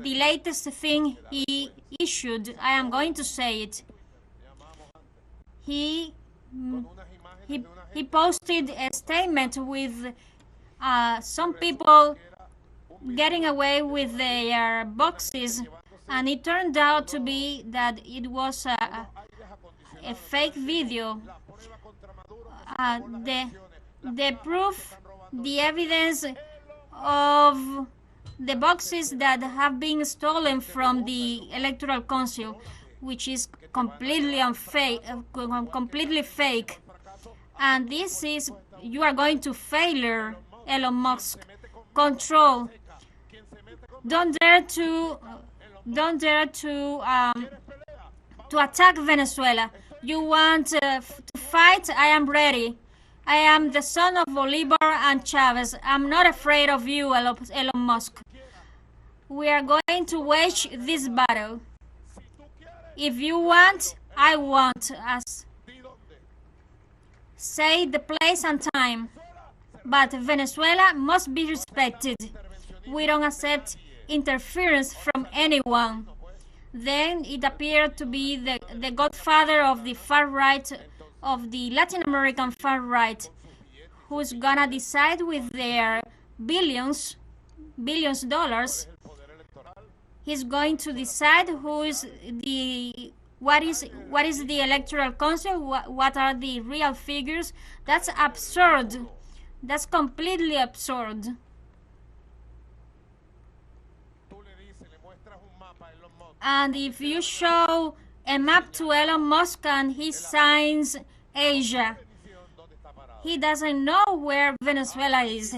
latest thing he issued, I am going to say it. He posted a statement with some people getting away with their boxes, and it turned out to be that it was a fake video. The proof, the evidence of the boxes that have been stolen from the Electoral Council, which is completely fake. And this is, you are going to failure, Elon Musk. Control. Don't dare to attack Venezuela. You want to fight? I am ready. I am the son of Bolivar and Chavez. I'm not afraid of you, Elon Musk. We are going to wage this battle. If you want, I want. Say the place and time. But Venezuela must be respected. We don't accept interference from anyone. Then it appeared to be the godfather of the far right, of the Latin American far right, who's gonna decide with their billions dollars. He's going to decide what is the Electoral Council, what are the real figures. That's absurd. That's completely absurd. And if you show a map to Elon Musk and he signs Asia, he doesn't know where Venezuela is.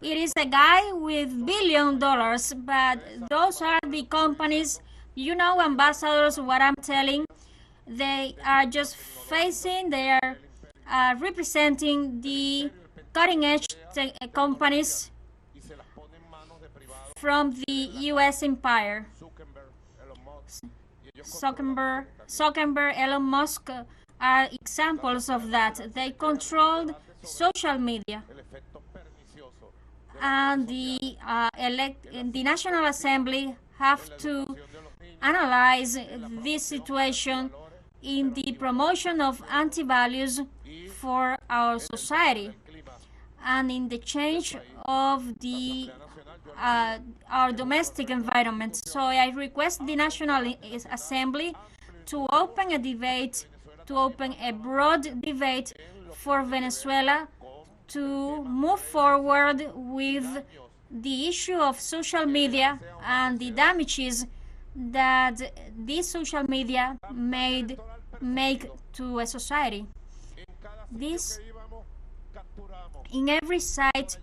It is a guy with $1 billion, but those are the companies, you know, ambassadors, what I'm telling. They are just they are representing the cutting-edge companies from the U.S. empire. Zuckerberg, Elon Musk are examples of that. They controlled social media. And the National Assembly have to analyze this situation in the promotion of anti-values for our society and in the change of our domestic environment. So I request the National Assembly to open a debate, to open a broad debate for Venezuela to move forward with the issue of social media and the damages that this social media make to a society. In every site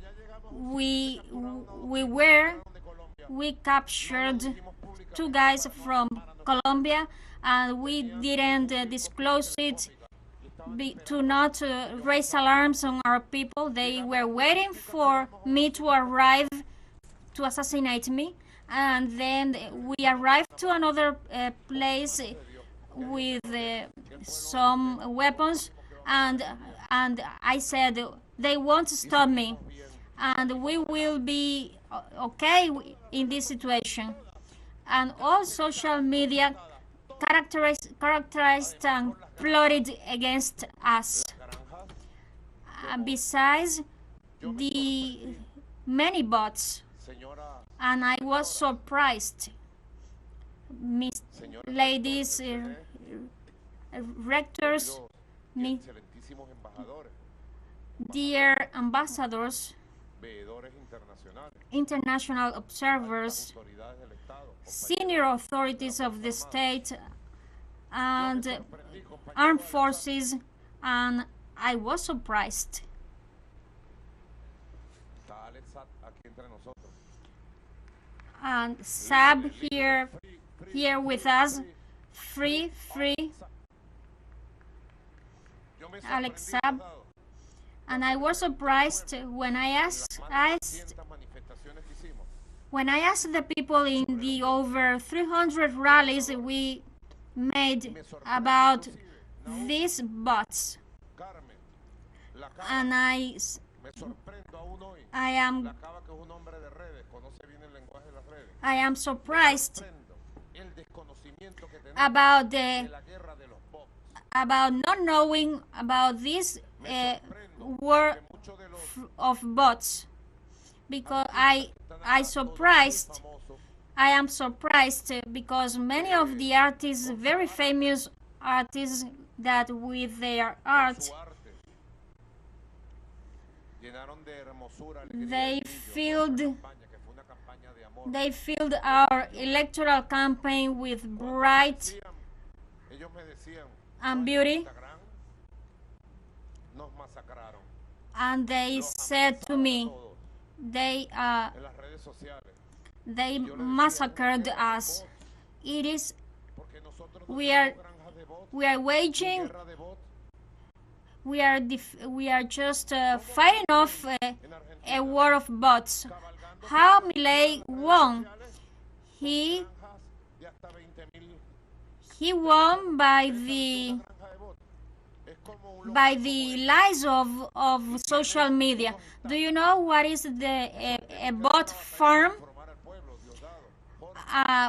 we captured 2 guys from Colombia, and we didn't disclose it to not raise alarms on our people. They were waiting for me to arrive to assassinate me, and then we arrived to another place with some weapons, and I said, they won't stop me. and we will be okay in this situation. And all social media characterized and plotted against us. Besides the many bots, and I was surprised, ladies, rectors, dear ambassadors, international observers, senior authorities of the state, and armed forces, and I was surprised. And Sab here with us, free, Alex Sab. And I was surprised when I asked the people in the over 300 rallies we made about these bots. And I am surprised about not knowing about this war of bots, because I am surprised because many of the artists, very famous artists, that with their art they filled our electoral campaign with bright and beauty. And they said to me, they massacred us. We are just fighting off a war of bots. How Milei won? He won by the lies of social media. Do you know what is a bot farm?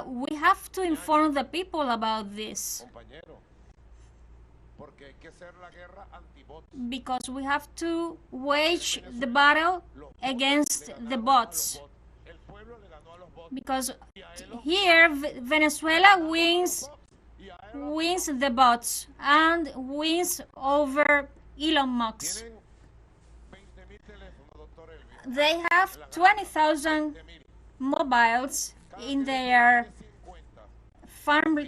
We have to inform the people about this, because we have to wage the battle against the bots. Because here Venezuela wins the bots and wins over Elon Musk. They have 20,000 mobiles in their farm,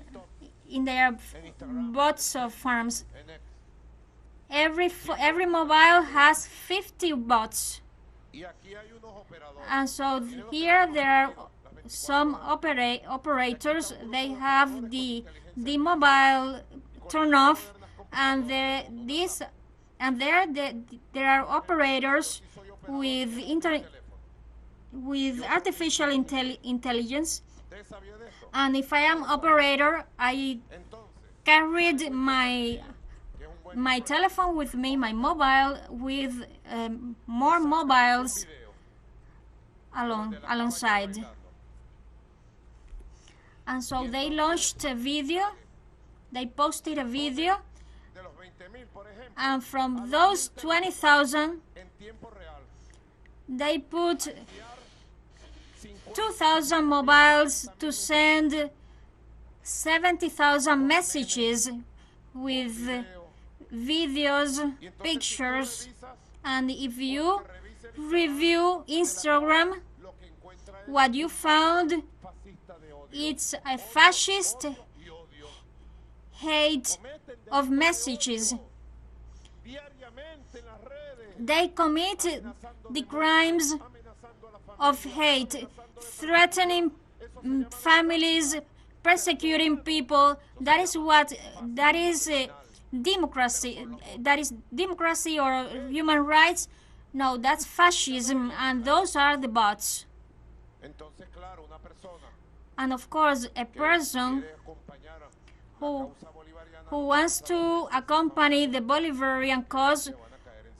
in their bots of farms. Every mobile has 50 bots. And so here there are some operators. They have the mobile turn off, and there are operators with artificial intelligence. And if I am operator, I carried my telephone with me, my mobile, with more mobiles alongside. And so they launched a video, they posted a video, and from those 20,000, they put 2,000 mobiles to send 70,000 messages with videos, pictures. And if you review Instagram, what you found, it's a fascist hate of messages. They commit the crimes of hate, threatening families, persecuting people. That is democracy. That is democracy or human rights. No, that's fascism, and those are the bots. And of course, a person who wants to accompany the Bolivarian cause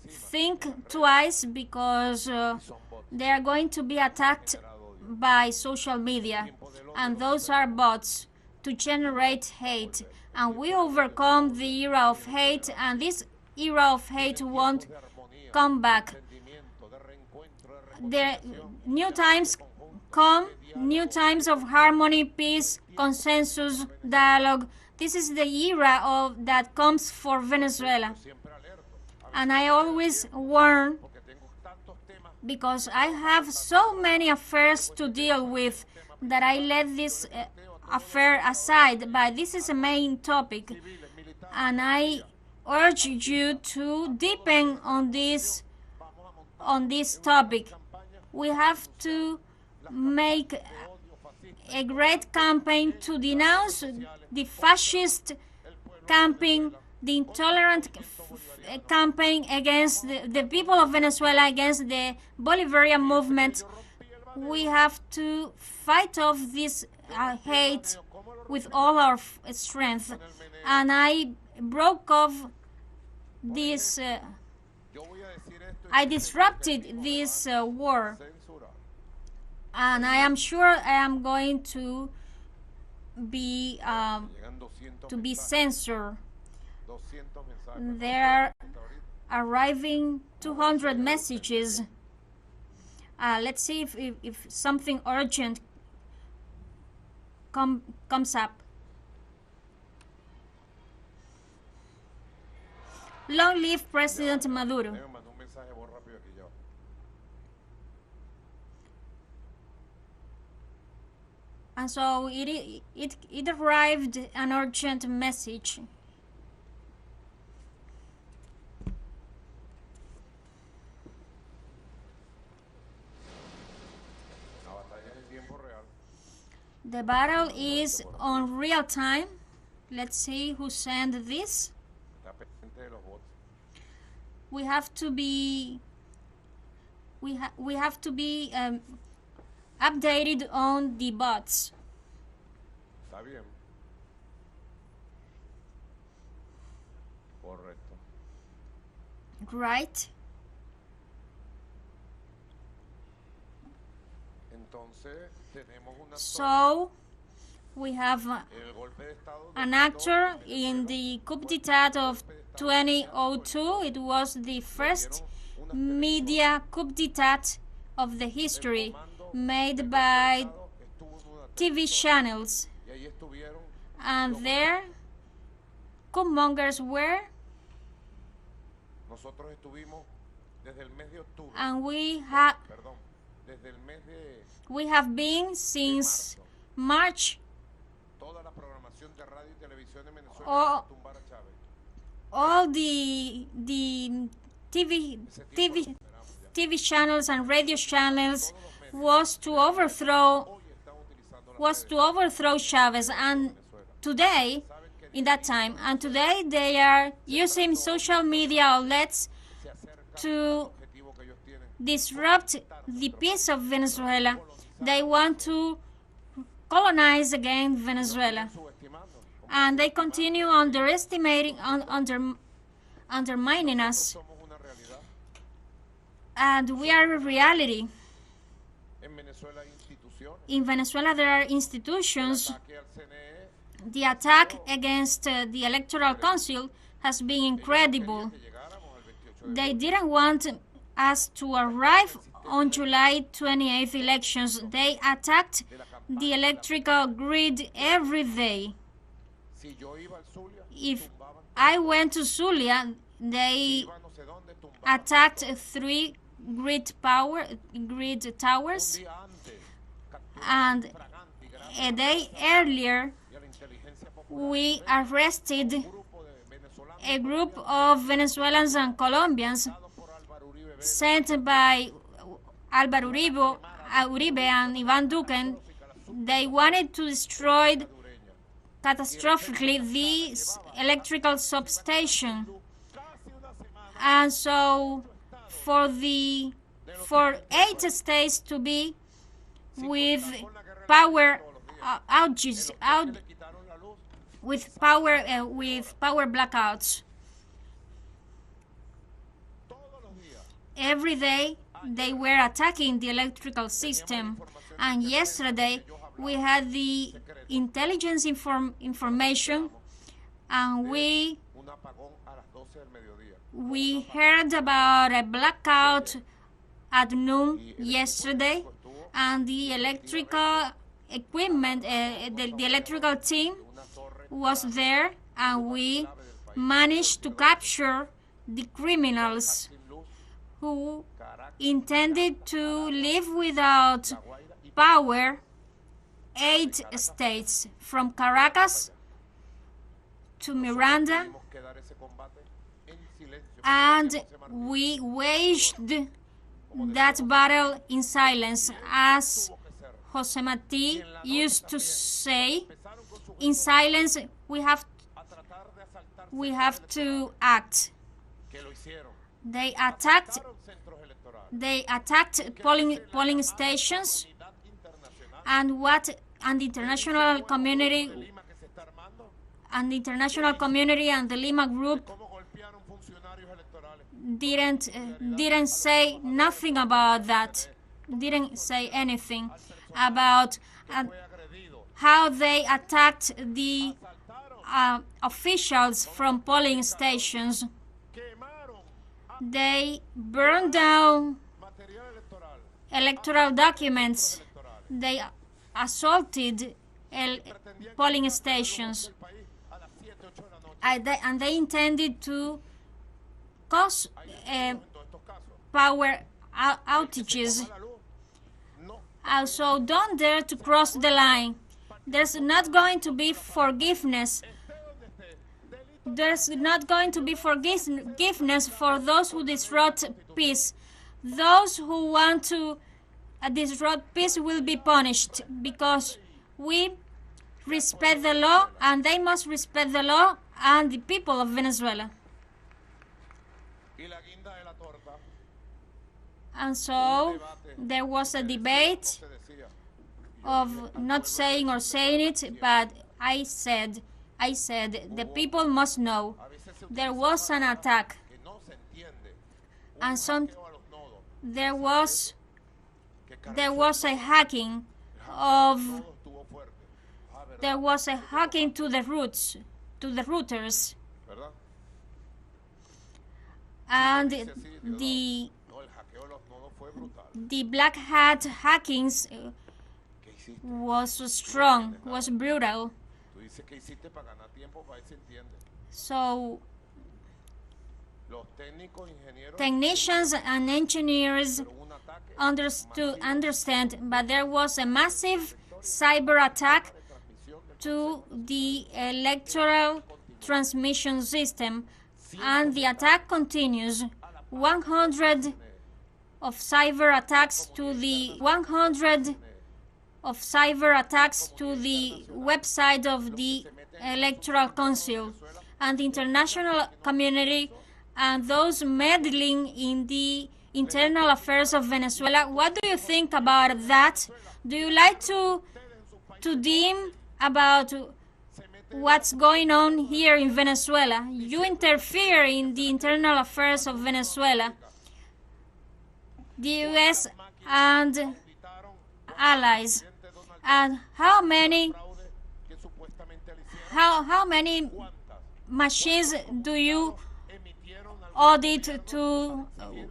think twice, because they are going to be attacked by social media, and those are bots to generate hate. And we overcome the era of hate, and this era of hate won't come back. The new times come, new times of harmony, peace, consensus, dialogue. This is the era that comes for Venezuela. And I always warn, because I have so many affairs to deal with, that I let this affair aside, but this is a main topic, and I urge you to deepen on this topic. We have to make a great campaign to denounce the fascist campaign, the intolerant campaign against the people of Venezuela, against the Bolivarian movement. We have to fight off this hate with all our strength. And I broke off this, I disrupted this war. And I am sure I am going to be censored. There are arriving 200 messages. Let's see if something urgent comes up. Long live President Maduro. And so it arrived an urgent message. The battle is on real time. Let's see who sent this. We have to be updated on the bots. Right? So we have an actor in the coup d'etat of 2002. It was the first media coup d'etat of the history, made by TV channels. And there, coup mongers were, and we have been since March. All the TV channels and radio channels was to overthrow Chavez, and today, in that time, and today they are using social media outlets to disrupt the peace of Venezuela. They want to colonize again Venezuela, and they continue undermining us. And we are a reality. In Venezuela, there are institutions. The attack against the Electoral Council has been incredible. They didn't want us to arrive on July 28th elections. They attacked the electrical grid every day. If I went to Zulia, they attacked 3 grid towers, and a day earlier we arrested a group of Venezuelans and Colombians sent by Álvaro Uribe and Iván Duque. They wanted to destroy catastrophically this electrical substation. And so for 8 states to be with power outages, with power blackouts. Every day they were attacking the electrical system. And yesterday we had the intelligence information, and we heard about a blackout at noon yesterday, and the electrical equipment, the electrical team was there, and we managed to capture the criminals who intended to live without power 8 states, from Caracas to Miranda, and we waged that battle in silence. As Jose Marti used to say, in silence we have to act. They attacked polling stations, and the international community and the Lima group didn't say nothing about that. Didn't say anything about how they attacked the officials from polling stations. They burned down electoral documents. They assaulted polling stations. And they intended to cause power outages. Also, don't dare to cross the line. There's not going to be forgiveness. There's not going to be forgiveness for those who disrupt peace. Those who want to disrupt peace will be punished, because we respect the law, and they must respect the law and the people of Venezuela. And so there was a debate of not saying or saying it, but I said the people must know there was an attack, and there was a hacking to the routers, and the black hat hackings was strong, was brutal. So technicians and engineers understand, but there was a massive cyber attack to the electoral transmission system, and the attack continues. 100 of cyber attacks to the website of the Electoral Council, and the international community and those meddling in the internal affairs of Venezuela. What do you think about that? Do you like to deem about what's going on here in Venezuela? You interfere in the internal affairs of Venezuela. The U.S. and allies. And how many machines do you audit to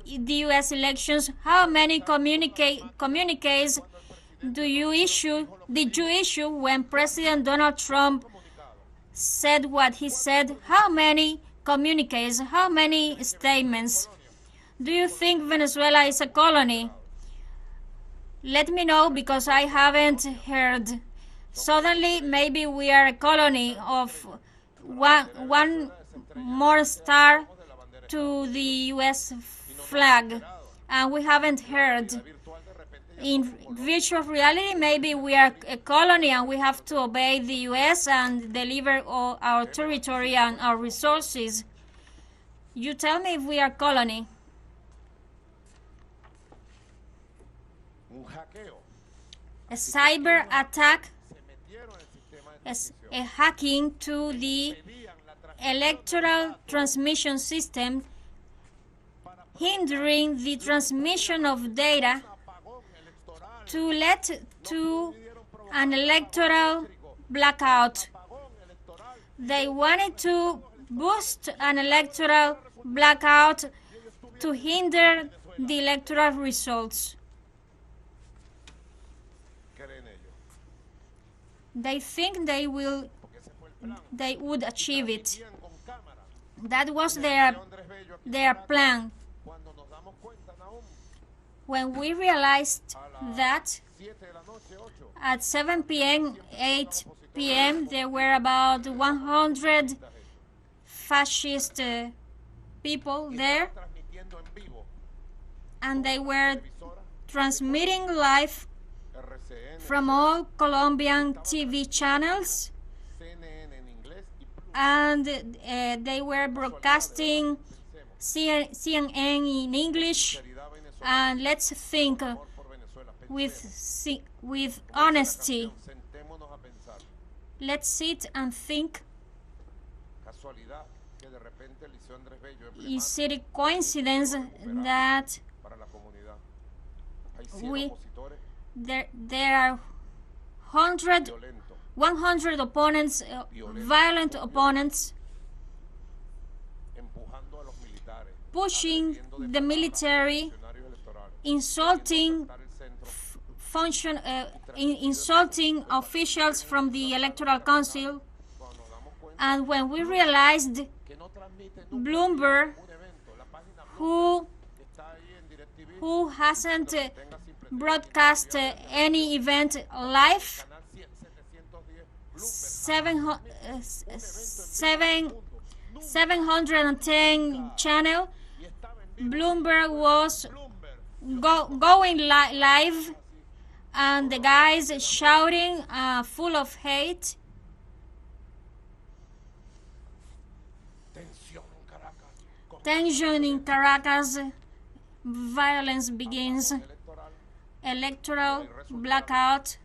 the U.S. elections? How many communiques did you issue when President Donald Trump said what he said? How many communiques? How many statements? Do you think Venezuela is a colony? Let me know, because I haven't heard. Suddenly, maybe we are a colony of one more star to the U.S. flag, and we haven't heard. In virtual reality, maybe we are a colony and we have to obey the U.S. and deliver all our territory and our resources. You tell me if we are a colony. A cyber attack, a hacking to the electoral transmission system hindering the transmission of data to lead to an electoral blackout. They wanted to boost an electoral blackout to hinder the electoral results. They think they would achieve it. That was their plan. When we realized that at 7 p.m., 8 p.m., there were about 100 fascist people there, and they were transmitting live from all Colombian TV channels, and they were broadcasting CNN in English. And let's think with honesty. Let's sit and think. Is it a coincidence that there are 100 opponents, violent opponents, pushing the military, insulting officials from the Electoral Council? And when we realized Bloomberg, who hasn't broadcast any event live, 710 channel, Bloomberg was going live, and the guys shouting full of hate. Tension in Caracas, violence begins, electoral blackout,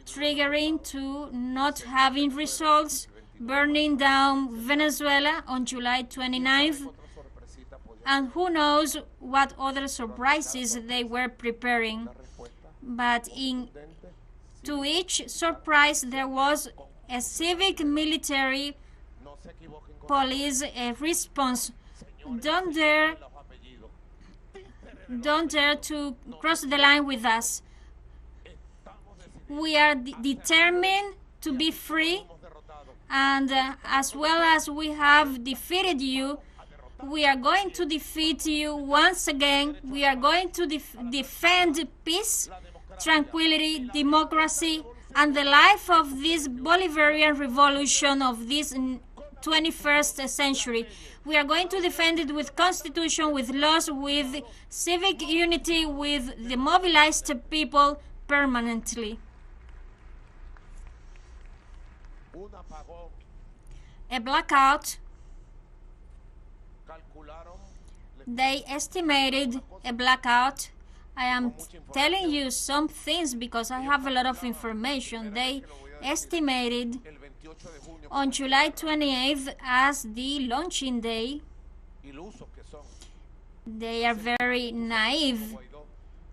triggering to not having results, burning down Venezuela on July 29th, and who knows what other surprises they were preparing. But to each surprise there was a civic military police response. Don't dare to cross the line with us. We are determined to be free, and as well as we have defeated you, we are going to defeat you once again. We are going to defend peace, tranquility, democracy, and the life of this Bolivarian revolution of this 21st century. We are going to defend it with constitution, with laws, with civic unity, with the mobilized people permanently. A blackout. They estimated a blackout. I am telling you some things because I have a lot of information. They estimated on July 28th as the launching day. They are very naive.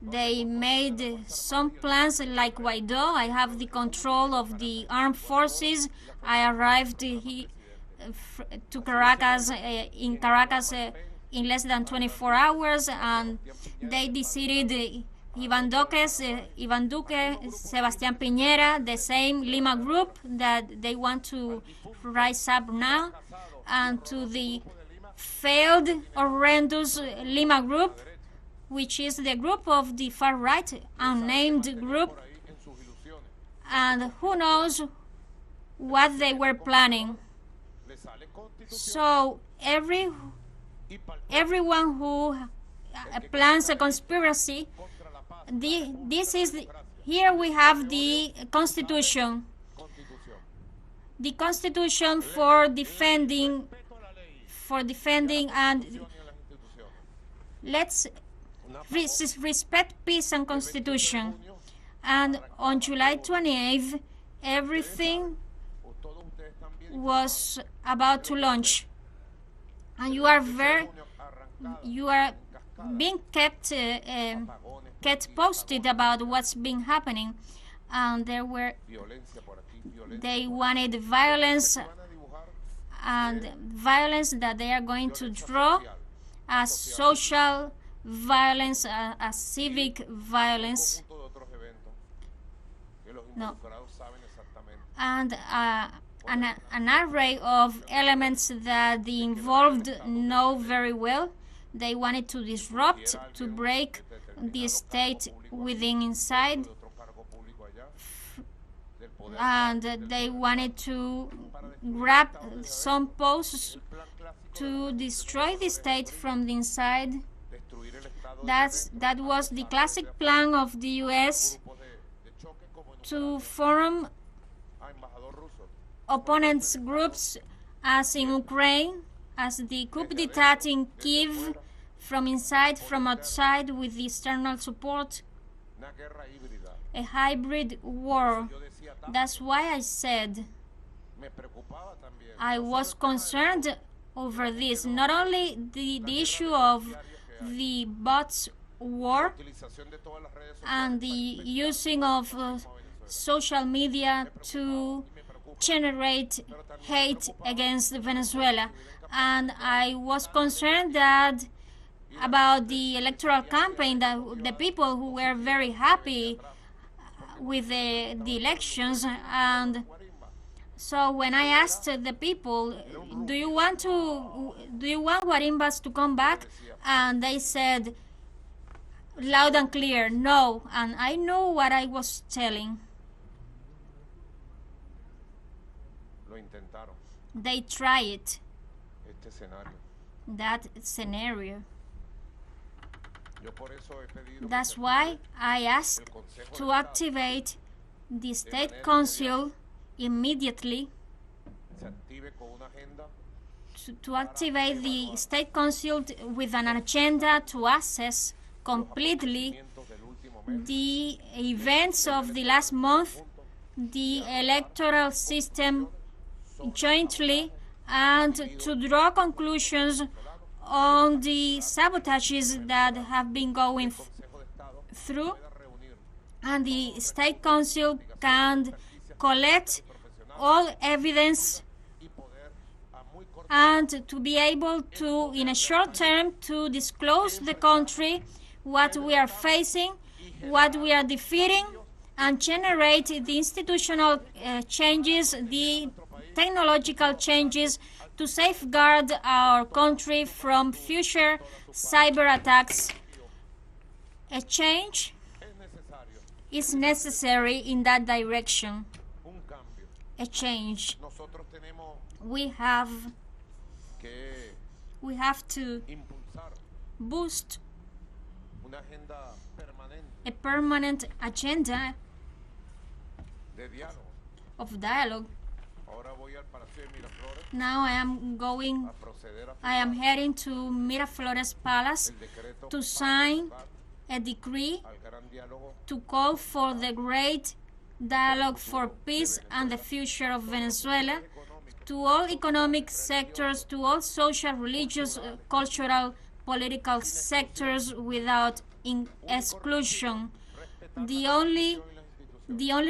They made some plans like Guaido. I have the control of the armed forces. I arrived to Caracas, in Caracas in less than 24 hours, and they decided Iván Duque, Sebastián Piñera, the same Lima group that they want to rise up now, and to the failed, horrendous Lima group, which is the group of the far-right, unnamed group, and who knows what they were planning. So everyone who plans a conspiracy, here we have the Constitution. The Constitution for defending, and let's respect peace and Constitution. And on July 28th, everything was about to launch. And you are being kept posted about what's been happening, and they wanted violence, and violence that they are going to draw as social violence, as civic violence. No. And an array of elements that the involved know very well. They wanted to disrupt, to break the state within inside, and they wanted to grab some posts to destroy the state from the inside. That was the classic plan of the US, to form opponents groups, as in Ukraine, as the coup d'etat in Kiev, from inside, from outside, with the external support, a hybrid war. That's why I said I was concerned over this, not only the issue of the bots war and the using of social media to generate hate against Venezuela, and I was concerned that about the electoral campaign, that the people who were very happy with the elections. And so when I asked the people, do you want Guarimbas to come back? And they said loud and clear, no. And I knew what I was telling. They try it. That scenario. That's why I asked to activate the State Council immediately, to activate the State Council with an agenda to assess completely the events of the last month, the electoral system jointly, and to draw conclusions on the sabotages that have been going through. And the State Council can collect all evidence and to be able to, in a short term, to disclose the country what we are facing, what we are defeating, and generate the institutional changes, the technological changes to safeguard our country from future cyber attacks. A change is necessary in that direction. A change. We have to boost a permanent agenda of dialogue. Now I am heading to Miraflores Palace to sign a decree to call for the great dialogue for peace and the future of Venezuela, to all economic sectors, to all social, religious, cultural, political sectors without exclusion. The only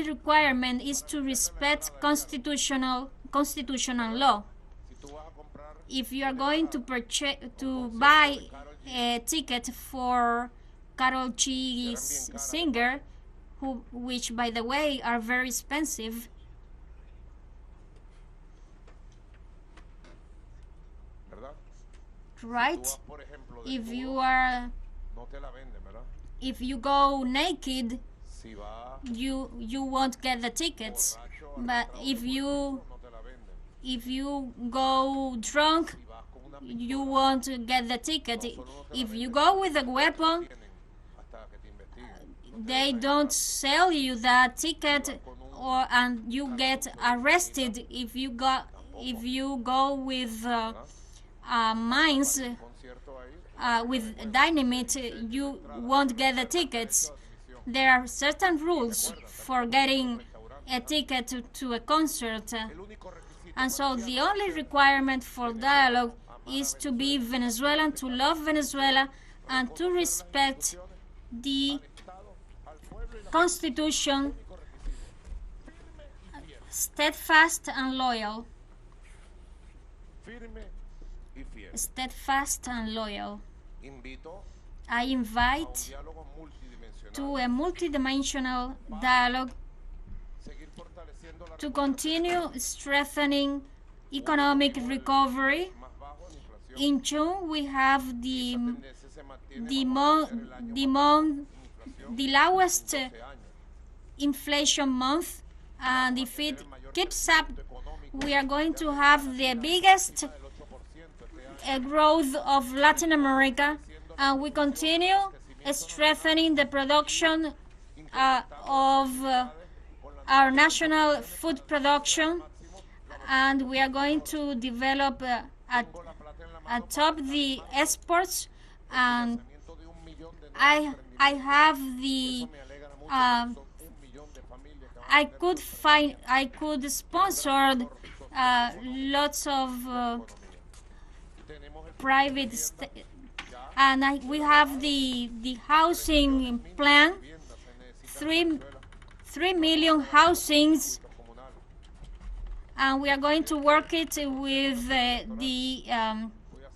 requirement is to respect constitutional law. If you are going to buy a ticket for Karol G's singer, which by the way are very expensive, right? If you go naked, you won't get the tickets. But if you go drunk, you won't get the ticket. If you go with a weapon, they don't sell you that ticket, and you get arrested. If you go with mines, with dynamite, you won't get the tickets. There are certain rules for getting a ticket to a concert. And so the only requirement for dialogue is to be Venezuelan, to love Venezuela, and to respect the Constitution, steadfast and loyal. Steadfast and loyal. I invite to a multidimensional dialogue to continue strengthening economic recovery. In June, we have the lowest inflation month, and if it keeps up, we are going to have the biggest growth of Latin America, and we continue strengthening the production of our national food production, and we are going to develop atop the exports. And I have the I could sponsor lots of private and we have the housing plan, 3 million housings, and we are going to work it with the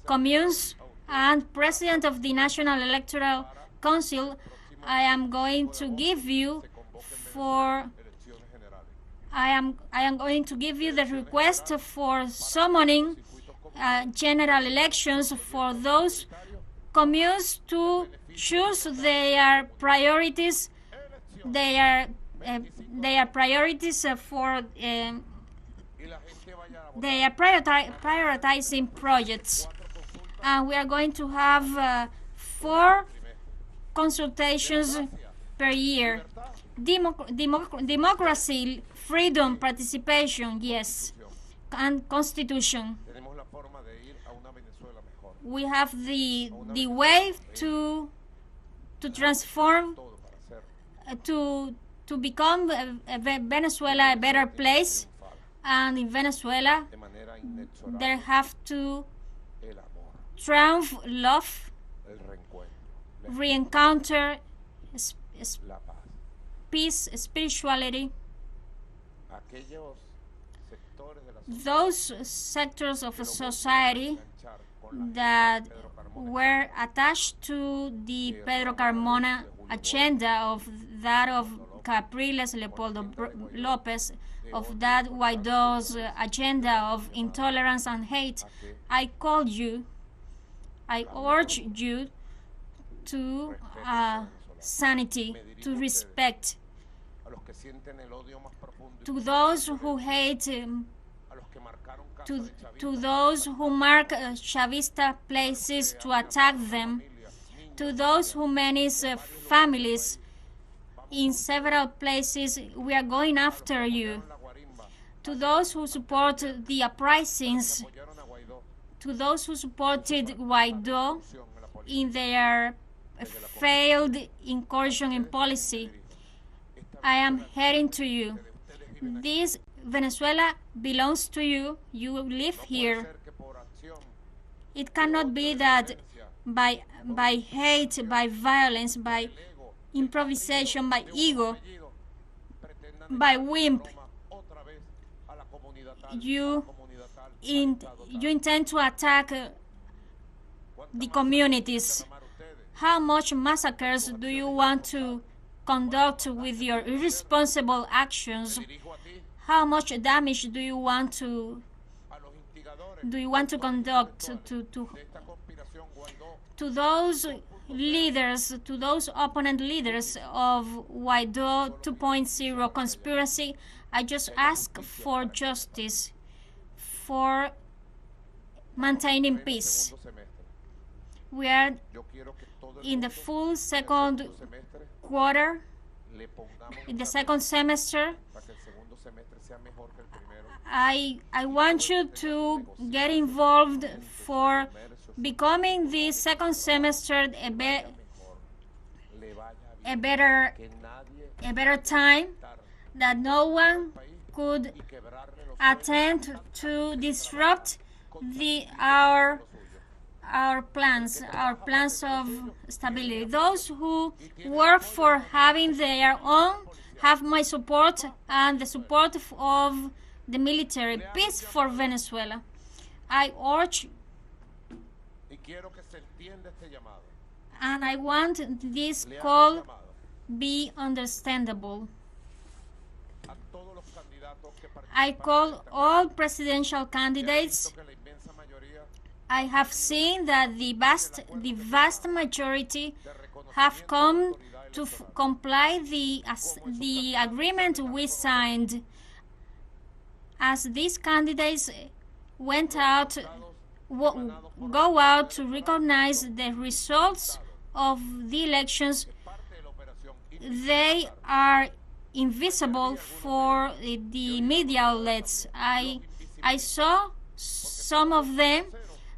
communes. And President of the National Electoral Council, I am going to give you the request for summoning general elections for those communes to choose their priorities. They are prioritizing projects, and we are going to have 4 consultations per year. Democracy, freedom, participation, yes, and constitution. We have the way to transform, to become Venezuela a better place, and in Venezuela there have to triumph love, re-encounter peace, spirituality. Those sectors of a society that were attached to the Pedro Carmona agenda, of that of Capriles, Leopoldo Lopez, of that Guaido's agenda of intolerance and hate, I urge you to sanity, to respect. To those who hate, to those who mark Chavista places to attack them, to those who menace families in several places, we are going after you. To those who support the uprisings, to those who supported Guaido in their failed incursion in policy, I am heading to you. This Venezuela belongs to you. You live here. It cannot be that by hate, by violence, by improvisation, by ego, by wimp, you intend to attack the communities. How much massacres do you want to conduct with your irresponsible actions? How much damage do you want to conduct to those leaders, to those opponent leaders of Guaido 2.0 conspiracy? I just ask for justice, for maintaining peace. We are in the full second quarter, in the second semester. I want you to get involved for becoming the second semester a better time, that no one could attempt to disrupt our our plans of stability. Those who work for having their own have my support and the support of the military. Peace for Venezuela. I urge and I want this call be understandable. I call all presidential candidates. I have seen that the vast majority have come to comply the agreement we signed. As these candidates went out, go out to recognize the results of the elections, they are invisible for the media outlets. I saw some of them,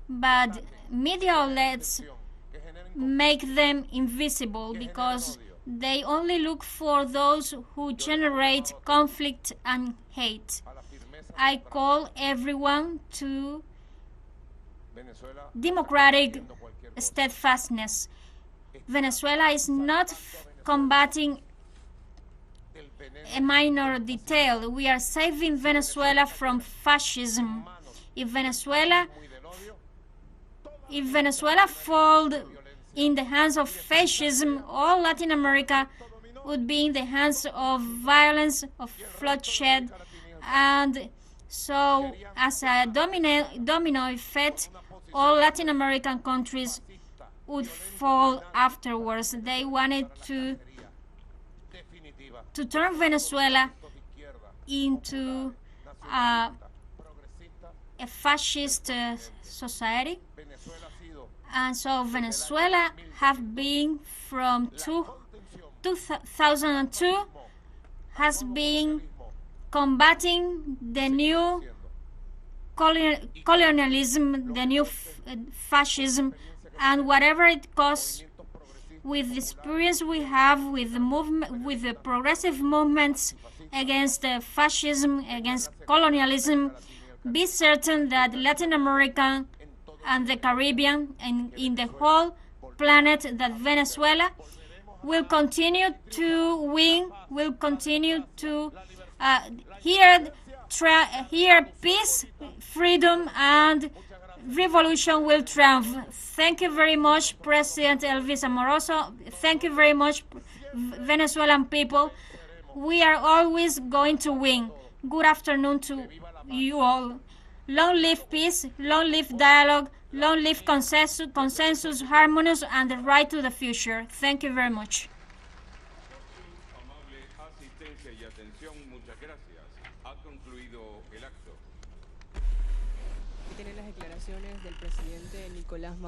but media outlets make them invisible because they only look for those who generate conflict and hate. I call everyone to democratic steadfastness. Venezuela is not combating a minor detail. We are saving Venezuela from fascism. If Venezuela falls in the hands of fascism, all Latin America would be in the hands of violence, of bloodshed, and so as a domino effect, all Latin American countries would fall afterwards. They wanted to turn Venezuela into a fascist society. And so Venezuela have been from 2002 has been combating the new colonialism, the new fascism, and whatever it costs. With the experience we have with the movement, with the progressive movements against fascism, against colonialism, be certain that Latin America and the Caribbean and in the whole planet, that Venezuela will continue to win, will continue to hear peace, freedom, and revolution will triumph. Thank you very much, President Elvis Amoroso. Thank you very much, Venezuelan people. We are always going to win. Good afternoon to you all. Long live peace, long live dialogue, long live consensus, harmonious, and the right to the future. Thank you very much. Tiene las declaraciones del presidente Nicolás Maduro.